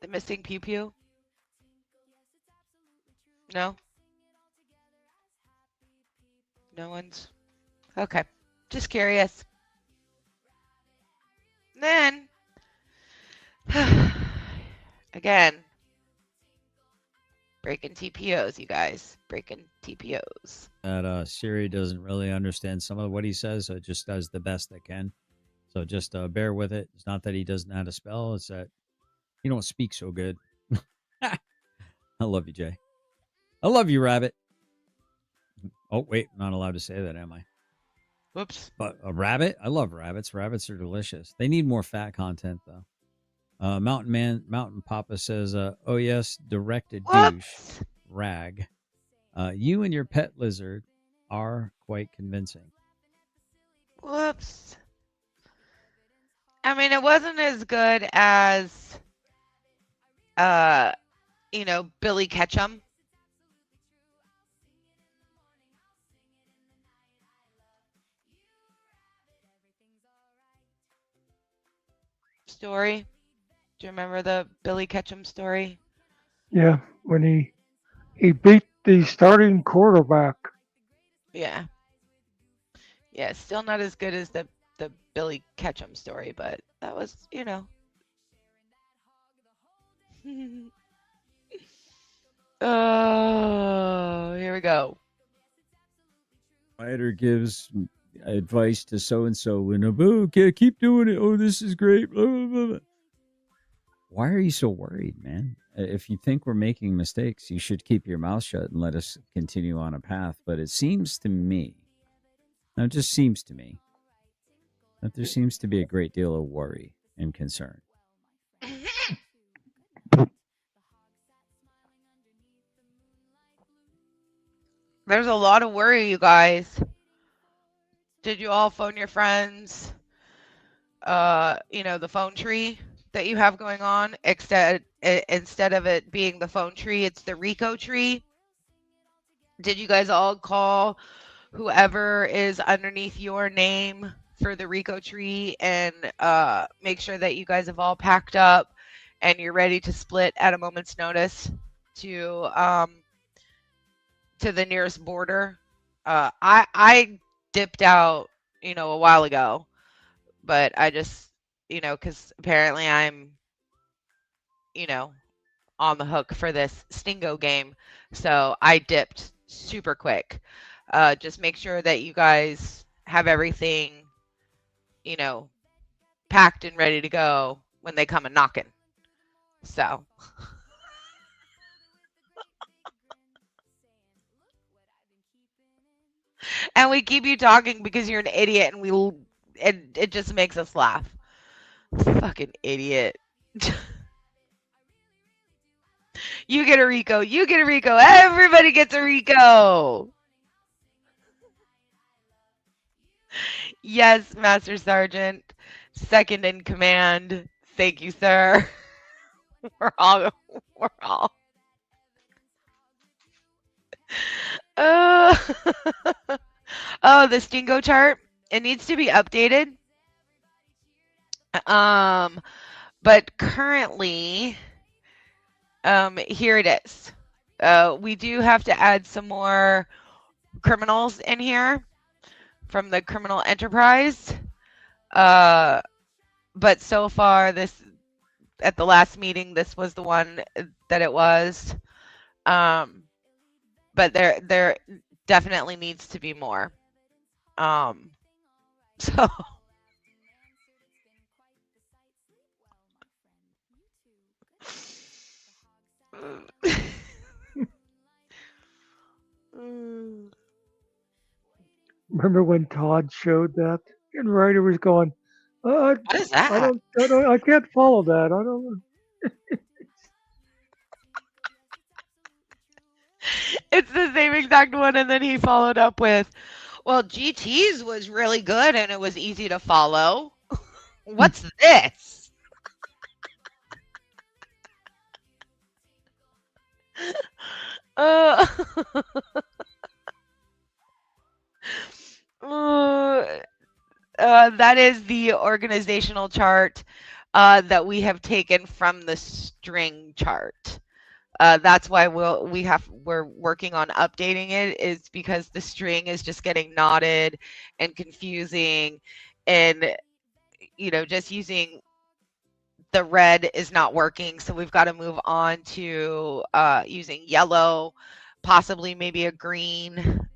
Speaker 3: The missing Pew Pew? No? No one's? Okay. Just curious. Then, again, breaking TPOs, you guys. Breaking TPOs.
Speaker 8: That Siri doesn't really understand some of what he says, so it just does the best it can. So just bear with it. It's not that he doesn't know how to spell, it's that you don't speak so good. I love you, Jay. I love you, Rabbit. Oh, wait, not allowed to say that, am I?
Speaker 3: Whoops.
Speaker 8: But a rabbit? I love rabbits. Rabbits are delicious. They need more fat content, though. Mountain Papa says, oh, yes, directed douche, rag. You and your pet lizard are quite convincing.
Speaker 3: Whoops. I mean, it wasn't as good as, Billy Ketchum. Story. Do you remember the Billy Ketchum story?
Speaker 5: Yeah, when he beat the starting quarterback.
Speaker 3: Yeah. Yeah, still not as good as the Billy Ketchum story, but that was, Oh, here we go.
Speaker 10: Spider gives advice to so and so and oh, okay, keep doing it. Oh, this is great. Blah, blah, blah, blah. Why are you so worried, man? If you think we're making mistakes, you should keep your mouth shut and let us continue on a path. But it seems to me, now it just seems to me, that there seems to be a great deal of worry and concern.
Speaker 3: There's a lot of worry, you guys. Did you all phone your friends? The phone tree that you have going on. Instead of it being the phone tree, it's the Rico tree. Did you guys all call whoever is underneath your name for the Rico tree and make sure that you guys have all packed up and you're ready to split at a moment's notice to the nearest border? I dipped out, a while ago, but I just, because apparently I'm, on the hook for this Stingo game, so I dipped super quick. Just make sure that you guys have everything, packed and ready to go when they come a knocking. So. And we keep you talking because you're an idiot, and it just makes us laugh. Fucking idiot. You get a Rico. You get a Rico. Everybody gets a Rico. Yes, Master Sergeant. Second in command. Thank you, sir. We're all. Uh, oh, the Stingo chart. It needs to be updated. But currently, here it is. We do have to add some more criminals in here from the criminal enterprise. But so far, at the last meeting, this was the one that it was. But there definitely needs to be more. So.
Speaker 5: Remember when Todd showed that? And Ryder was going,
Speaker 3: what is that?
Speaker 5: I can't follow that. I don't.
Speaker 3: It's the same exact one, and then he followed up with, "Well, GT's was really good, and it was easy to follow. What's this?" Uh, that is the organizational chart that we have taken from the string chart. That's why we're working on updating it, is because the string is just getting knotted and confusing, and just using the red is not working, so we've got to move on to using yellow, possibly maybe a green.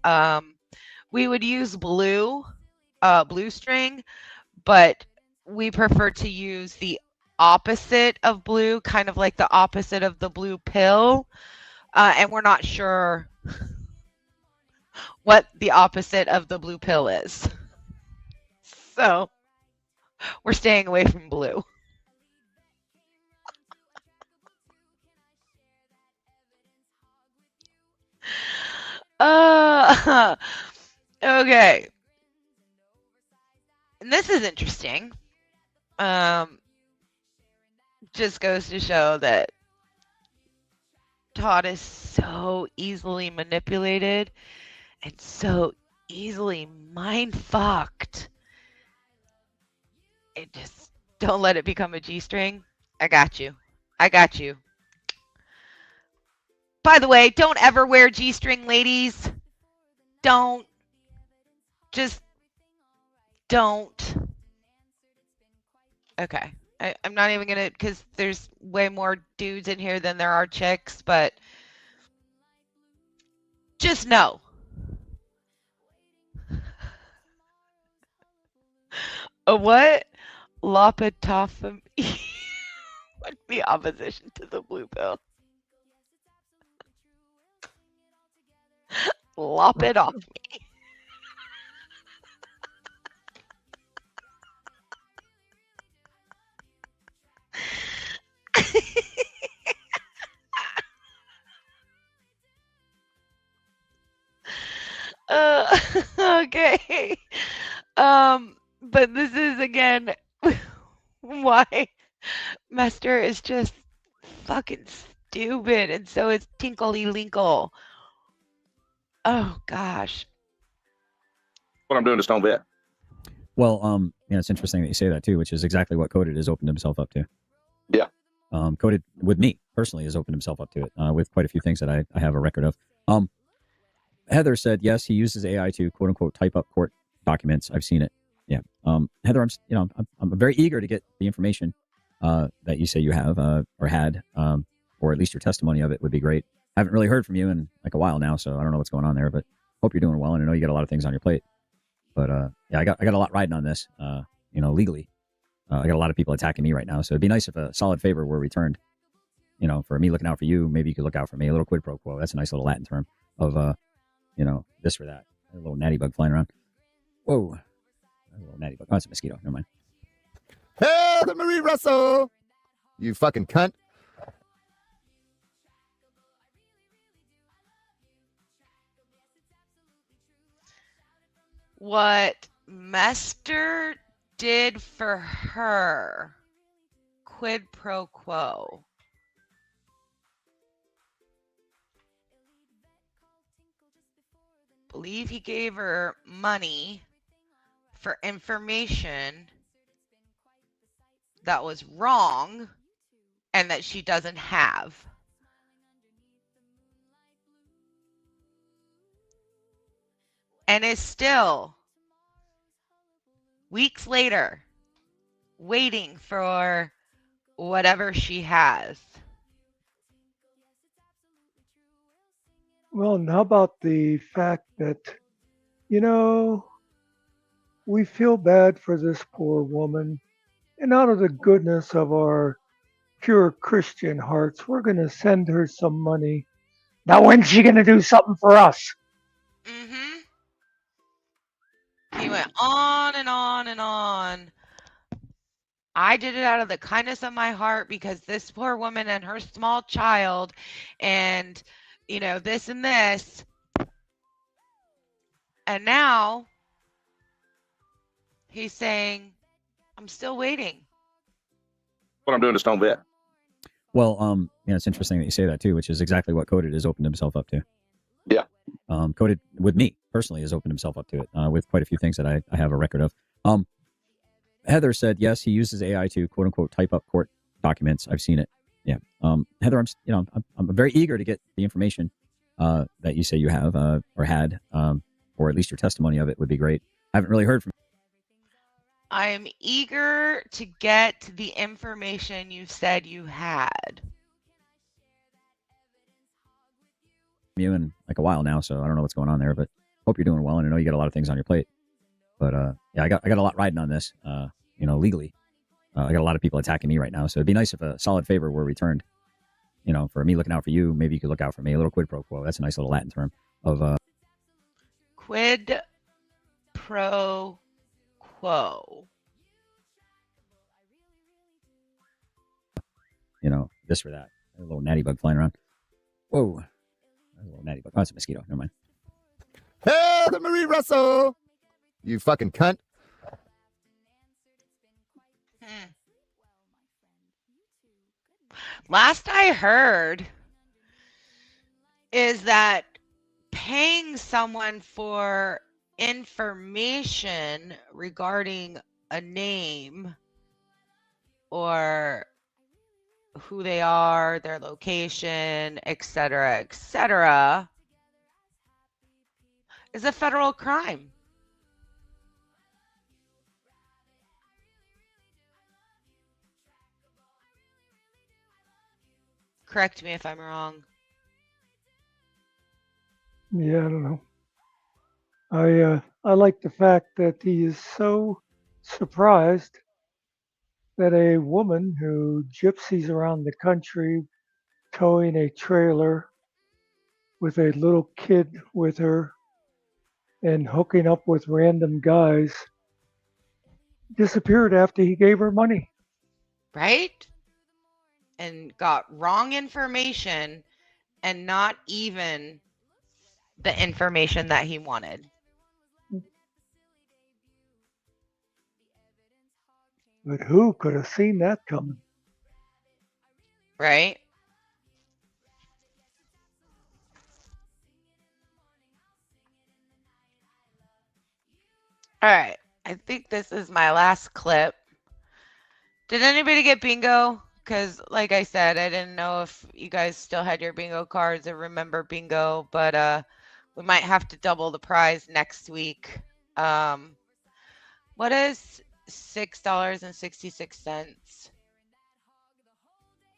Speaker 3: We would use blue string, but we prefer to use the opposite of blue, kind of like the opposite of the blue pill, and we're not sure what the opposite of the blue pill is. So we're staying away from blue. Okay. And this is interesting. Just goes to show that Todd is so easily manipulated and so easily mind fucked. And just don't let it become a G-string. I got you. I got you. By the way, don't ever wear G-string, ladies. Don't. Just don't. Okay. I'm not even going to, because there's way more dudes in here than there are chicks, but just know. what? Lopatophamine. What's the opposition to the blue pill? Lop it off me. Okay. But this is again why Master is just fucking stupid, and so is Tinkly Linkle. Oh gosh.
Speaker 13: What I'm doing to Stone Vet.
Speaker 10: Well, it's interesting that you say that too, which is exactly what Coded has opened himself up to.
Speaker 13: Yeah.
Speaker 10: Coded with me personally has opened himself up to it with quite a few things that I have a record of. Heather said yes, he uses AI to quote unquote type up court documents. I've seen it. Yeah. Heather, I'm very eager to get the information that you say you have or had, or at least your testimony of it would be great. I haven't really heard from you in like a while now, so I don't know what's going on there, but hope you're doing well, and I know you got a lot of things on your plate. But yeah, I got a lot riding on this. Legally, I got a lot of people attacking me right now, so it'd be nice if a solid favor were returned. For me looking out for you, maybe you could look out for me. A little quid pro quo. That's a nice little Latin term of this or that. A little natty bug flying around. Whoa. A little natty bug. Oh, it's a mosquito. Never mind.
Speaker 6: Hey, the Marie Russell! You fucking cunt.
Speaker 3: What Master did for her. Quid pro quo. Believe he gave her money for information that was wrong and that she doesn't have. And is still, weeks later, waiting for whatever she has.
Speaker 5: Well, and how about the fact that, we feel bad for this poor woman, and out of the goodness of our pure Christian hearts, we're going to send her some money. Now, when's she going to do something for us?
Speaker 3: Mm-hmm. He went on and on and on. I did it out of the kindness of my heart because this poor woman and her small child and, this and this. And now he's saying, I'm still waiting.
Speaker 13: What I'm doing to Stone Vet.
Speaker 10: Well, it's interesting that you say that too, which is exactly what Coded has opened himself up to.
Speaker 13: Yeah.
Speaker 10: Coded with me personally has opened himself up to it with quite a few things that I have a record of. Heather said yes, he uses AI to quote unquote type up court documents. I've seen it. Yeah. Heather, I'm very eager to get the information that you say you have or had, or at least your testimony of it would be great. I haven't really heard from
Speaker 3: I am eager to get the information you said you had.
Speaker 10: you in like a while now, so I don't know what's going on there, but hope you're doing well, and I know you got a lot of things on your plate. But yeah, I got a lot riding on this. Legally, I got a lot of people attacking me right now, so it'd be nice if a solid favor were returned. For me looking out for you, maybe you could look out for me. A little quid pro quo. That's a nice little Latin term of
Speaker 3: Quid pro quo.
Speaker 10: This or that. A little natty bug flying around. Whoa. A little natty bug. Oh, it's a mosquito. Never mind.
Speaker 6: Hey, the Marie Russell! You fucking cunt.
Speaker 3: Last I heard is that paying someone for information regarding a name or who they are, their location, etc., is a federal crime. Correct me if I'm wrong.
Speaker 5: Yeah, I don't know. I like the fact that he is so surprised that a woman who gypsies around the country towing a trailer with a little kid with her and hooking up with random guys disappeared after he gave her money.
Speaker 3: Right? And got wrong information and not even the information that he wanted.
Speaker 5: But who could have seen that coming?
Speaker 3: Right? All right. I think this is my last clip. Did anybody get bingo? Because, like I said, I didn't know if you guys still had your bingo cards or remember bingo, but we might have to double the prize next week. What is $6.66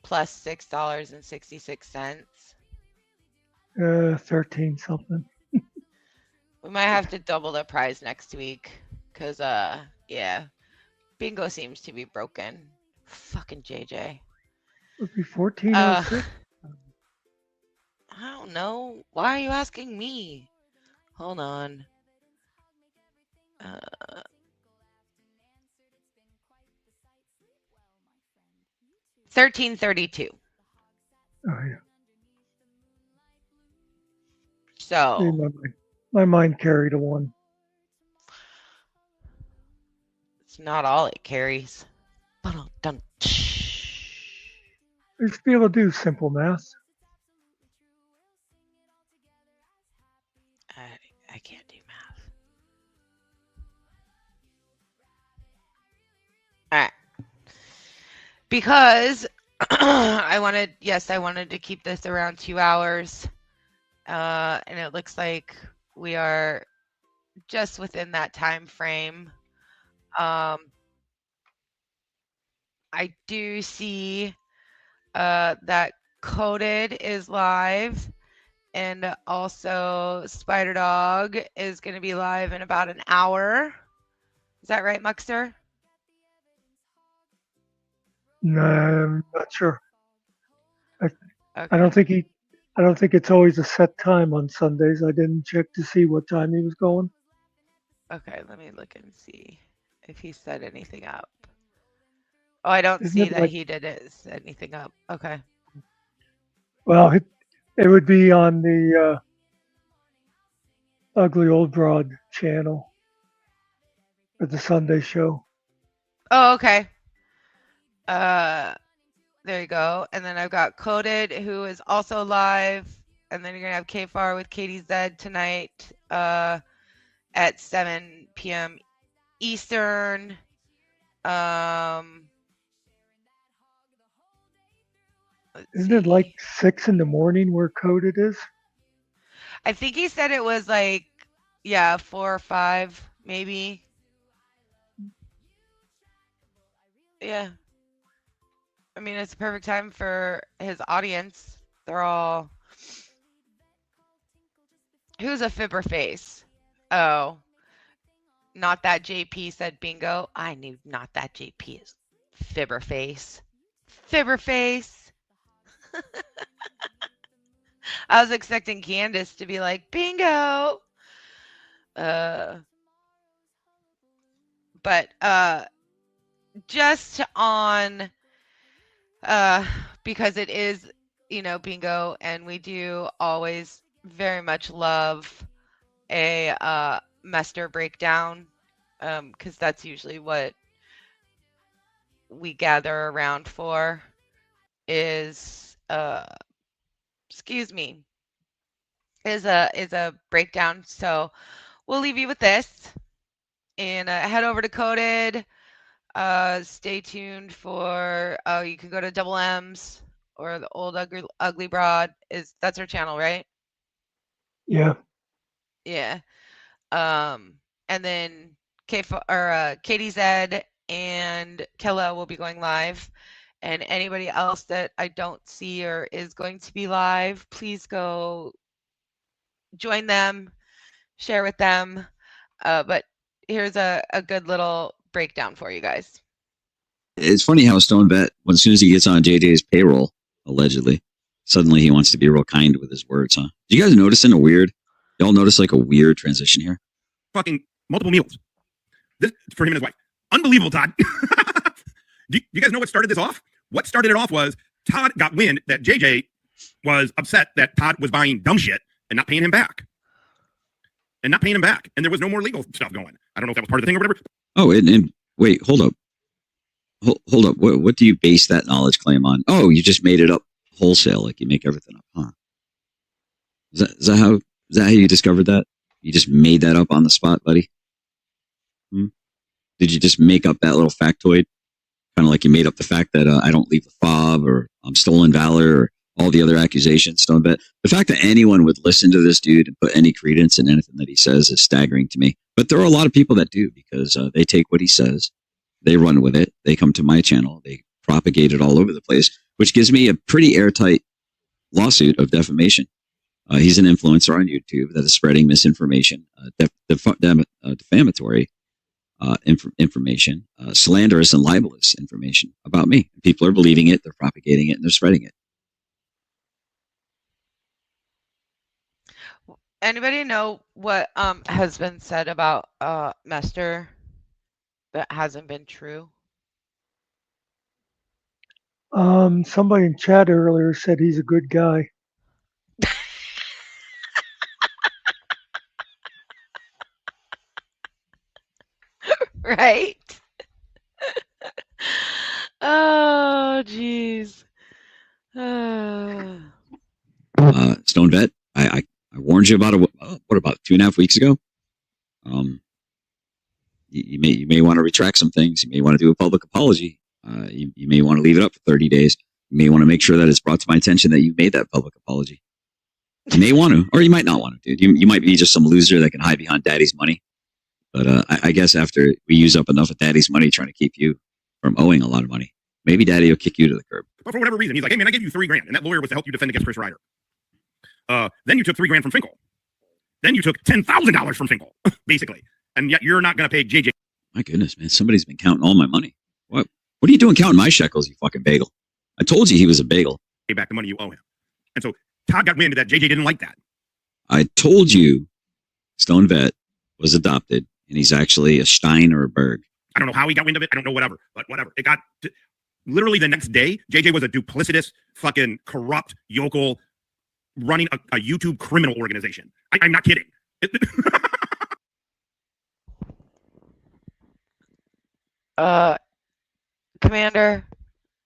Speaker 3: plus $6.66?
Speaker 5: 13 something.
Speaker 3: We might have to double the prize next week because, yeah, bingo seems to be broken. Fucking JJ.
Speaker 5: Would be 1406.
Speaker 3: I don't know. Why are you asking me? Hold on. 1332.
Speaker 5: Oh yeah.
Speaker 3: So
Speaker 5: See, my mind carried a one.
Speaker 3: it's not all it carries. Dun.
Speaker 5: I used to be able to do simple math.
Speaker 3: I can't do math. All right. Because I wanted to keep this around 2 hours. And it looks like we are just within that time frame. I do see that Coded is live, and also Spider Dog is going to be live in about an hour. Is that right, Muxter?
Speaker 5: No, I'm not sure. I don't think it's always a set time on Sundays. I didn't check to see what time he was going.
Speaker 3: Okay, let me look and see if he set anything up. Oh, I don't
Speaker 5: Isn't
Speaker 3: see
Speaker 5: it
Speaker 3: that
Speaker 5: like,
Speaker 3: he did set anything up. Okay.
Speaker 5: well, it would be on the Ugly Old Broad channel for the Sunday show.
Speaker 3: Oh, okay. There you go. And then I've got Coded, who is also live. And then you're gonna have KFAR with Katie Zed tonight at 7 p.m. Eastern.
Speaker 5: Isn't it like 6 in the morning where Coded is?
Speaker 3: I think he said it was like, yeah, 4 or 5, maybe. Yeah. I mean, it's a perfect time for his audience. They're all. Who's a fibber face? Oh, not that JP said bingo. I knew not that JP is fibber face. Fibber face. I was expecting Candace to be like bingo. But just on because it is, bingo, and we do always very much love a Mester breakdown, because that's usually what we gather around for is excuse me, is a breakdown. So we'll leave you with this and head over to Coded. Stay tuned for you can go to Double M's or the Old Ugly Broad. That's her channel, right?
Speaker 5: Yeah.
Speaker 3: Yeah. And then Katie Zed and Kella will be going live. And anybody else that I don't see or is going to be live, please go join them, share with them. But here's a good little breakdown for you guys.
Speaker 10: It's funny how Stone Bet, as soon as he gets on JJ's payroll, allegedly, suddenly he wants to be real kind with his words, huh? Do you guys noticing y'all notice like a weird transition here?
Speaker 12: Fucking multiple meals. This for him and his wife. Unbelievable, Todd. Do you guys know what started this off? What started it off was Todd got wind that JJ was upset that Todd was buying dumb shit and not paying him back. And there was no more legal stuff going. I don't know if that was part of the thing or whatever.
Speaker 10: Oh, and wait, hold up. Hold up. What do you base that knowledge claim on? Oh, you just made it up wholesale, like you make everything up, huh? Is that how you discovered that? You just made that up on the spot, buddy? Did you just make up that little factoid? Kind of like you made up the fact that I don't leave the fob or I'm stolen valor or all the other accusations. Stone Bet. The fact that anyone would listen to this dude and put any credence in anything that he says is staggering to me. But there are a lot of people that do because they take what he says, they run with it, they come to my channel, they propagate it all over the place, which gives me a pretty airtight lawsuit of defamation. He's an influencer on YouTube that is spreading misinformation, defamatory information, slanderous and libelous information about me. People are believing it, they're propagating it, and they're spreading it.
Speaker 3: Anybody know what has been said about Mester that hasn't been true?
Speaker 5: Somebody in chat earlier said he's a good guy.
Speaker 3: Right? Oh, jeez.
Speaker 10: Stone Vet, I warned you about it. What about 2.5 weeks ago? You may want to retract some things. You may want to do a public apology. You may want to leave it up for 30 days. You may want to make sure that it's brought to my attention that you made that public apology. You may want to, or you might not want to, dude. You might be just some loser that can hide behind daddy's money. But I guess after we use up enough of daddy's money trying to keep you from owing a lot of money, maybe daddy will kick you to the curb.
Speaker 12: But for whatever reason, he's like, hey, man, I gave you $3,000. And that lawyer was to help you defend against Chris Ryder. Then you took $3,000 from Finkel. Then you took $10,000 from Finkel, basically. And yet you're not going to pay JJ.
Speaker 10: My goodness, man. Somebody's been counting all my money. What are you doing counting my shekels, you fucking bagel? I told you he was a bagel.
Speaker 12: Pay back the money you owe him. And so Todd got wind that JJ didn't like that.
Speaker 10: I told you Stone Vet was adopted, and he's actually a Stein or a Berg.
Speaker 12: I don't know how he got wind of it. I don't know whatever. But whatever. It got... Literally the next day, JJ was a duplicitous, fucking corrupt yokel running a YouTube criminal organization. I'm not kidding.
Speaker 3: Commander,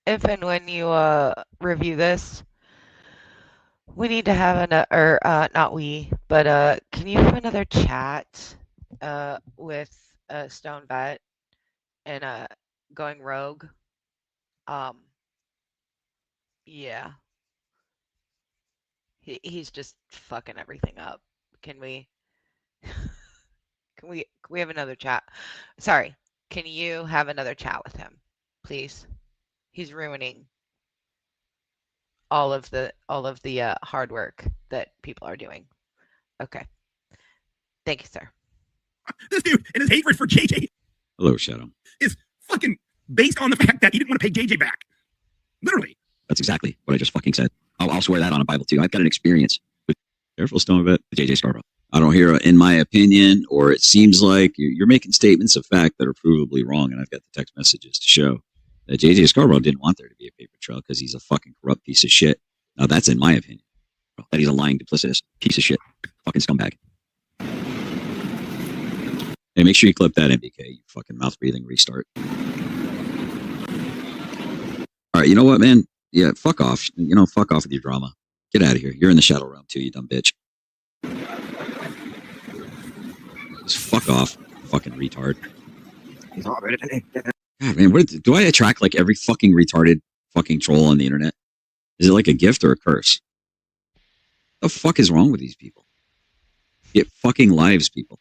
Speaker 3: if and when you review this, we need to have not we, but can you have another chat with Stone Vet and going rogue? Yeah. He's just fucking everything up. Can we have another chat? Sorry. Can you have another chat with him, please? He's ruining all of the hard work that people are doing. Okay. Thank you, sir.
Speaker 12: This dude and his hatred for JJ
Speaker 10: Hello, Shadow.
Speaker 12: is fucking based on the fact that he didn't want to pay JJ back. Literally.
Speaker 10: That's exactly what I just fucking said. I'll swear that on a Bible too. I've got an experience with Careful Stone Vet, JJ Scarborough. I don't hear in my opinion, or it seems like you're making statements of fact that are provably wrong, and I've got the text messages to show that JJ Scarborough didn't want there to be a paper trail because he's a fucking corrupt piece of shit. Now that's in my opinion. That he's a lying, duplicitous piece of shit. Fucking scumbag. Hey, make sure you clip that, MBK, you fucking mouth-breathing restart. All right, you know what, man? Yeah, fuck off. Fuck off with your drama. Get out of here. You're in the shadow realm too, you dumb bitch. Just fuck off, fucking retard. God, man, do I attract like every fucking retarded fucking troll on the internet? Is it like a gift or a curse? What the fuck is wrong with these people? Get fucking lives, people.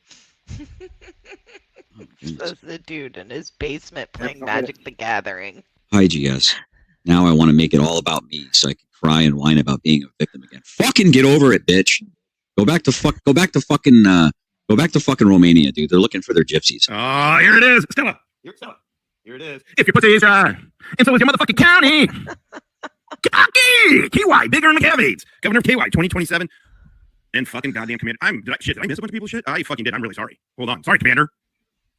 Speaker 3: That's the dude in his basement playing Magic the Gathering.
Speaker 10: Hi, GS. Now I want to make it all about me so I can cry and whine about being a victim again. Fucking get over it, bitch. Go back to fucking Romania, dude. They're looking for their gypsies.
Speaker 12: Here it is. Stella, Here it is. If your pussy is dry, and so is your motherfucking county. Kentucky! KY, bigger than the cavities. Governor of KY, 2027. And fucking goddamn commander. Did I miss a bunch of people shit? I fucking did. I'm really sorry. Hold on. Sorry, commander.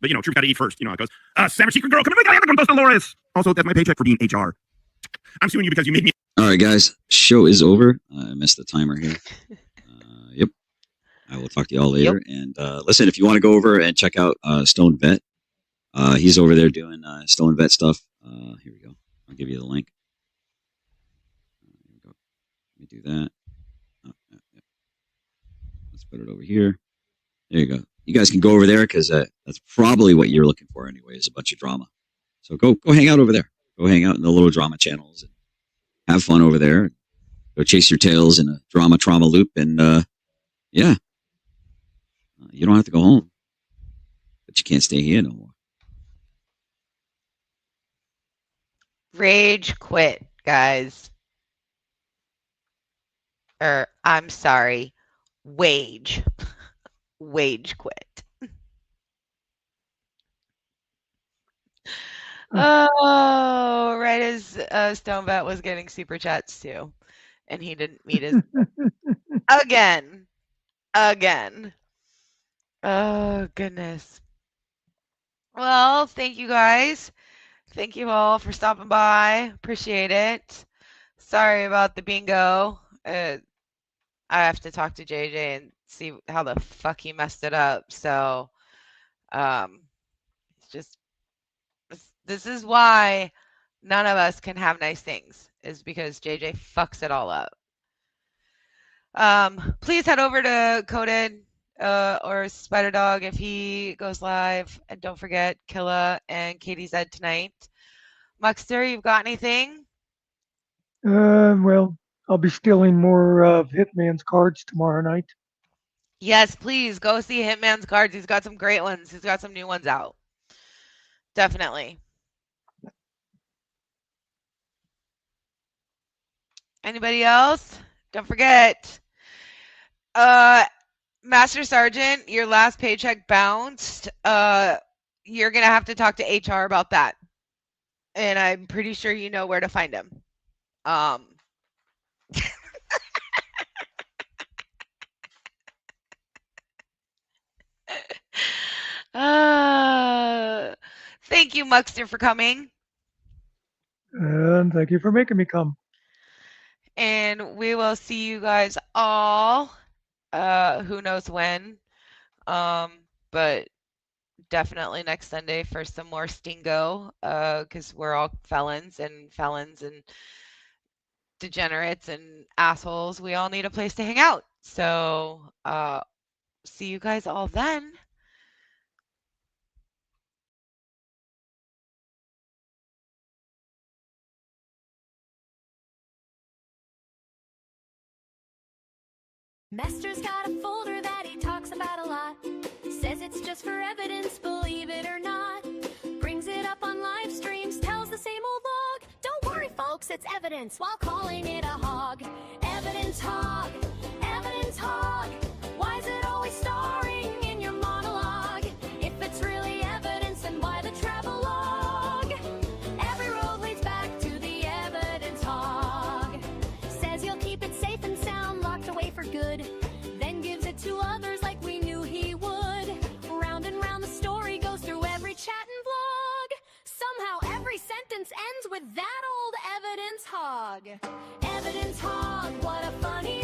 Speaker 12: But you know, truth gotta eat first. You know how it goes. Savage secret girl, come to me, come Dolores. Also, that's my paycheck for being HR. I'm suing you because you made me.
Speaker 17: All right, guys. Show is over. I missed the timer here. Yep. I will talk to you all later. Yep. And listen, if you want to go over and check out Stone Vet, he's over there doing Stone Vet stuff. Here we go. I'll give you the link. Here we go. Let me do that. Let's put it over here. There you go. You guys can go over there because that's probably what you're looking for anyway, is a bunch of drama. So go hang out over there. Go hang out in the little drama channels and have fun over there. Go chase your tails in a drama trauma loop. And yeah, you don't have to go home, but you can't stay here no more.
Speaker 3: Rage quit, guys. I'm sorry. Wage quit. Oh, right as Stonebat was getting super chats too, and he didn't meet his again. Oh goodness. Well, thank you guys. Thank you all for stopping by. Appreciate it. Sorry about the bingo. I have to talk to JJ and see how the fuck he messed it up. So, it's just this is why none of us can have nice things, is because JJ fucks it all up. Please head over to Coded or Spider Dog if he goes live, and don't forget Killa and Katie Zed tonight. Muxter, you've got anything?
Speaker 5: Well, I'll be stealing more of Hitman's cards tomorrow night.
Speaker 3: Yes, please go see Hitman's cards. He's got some great ones. He's got some new ones out. Definitely. Anybody else? Don't forget. Master Sergeant, your last paycheck bounced. You're going to have to talk to HR about that. And I'm pretty sure you know where to find him. Thank you, Muxter, for coming.
Speaker 5: And thank you for making me come.
Speaker 3: And we will see you guys all, who knows when, but definitely next Sunday for some more Stingo, because we're all felons and degenerates and assholes. We all need a place to hang out. So see you guys all then.
Speaker 18: Master's got a folder that he talks about a lot. Says it's just for evidence, believe it or not. Brings it up on live streams, tells the same old log. Don't worry, folks, it's evidence while calling it a hog. Evidence hog, evidence hog. Why is it always starring in your monologue? If it's really evidence, then why the travelogue? Every road leads back to the evidence hog. Says you'll keep it safe and sound, locked away for good. Then gives it to others like we knew he would. Round and round the story goes through every chat and vlog. Somehow every sentence ends with that old evidence hog. Evidence hog, what a funny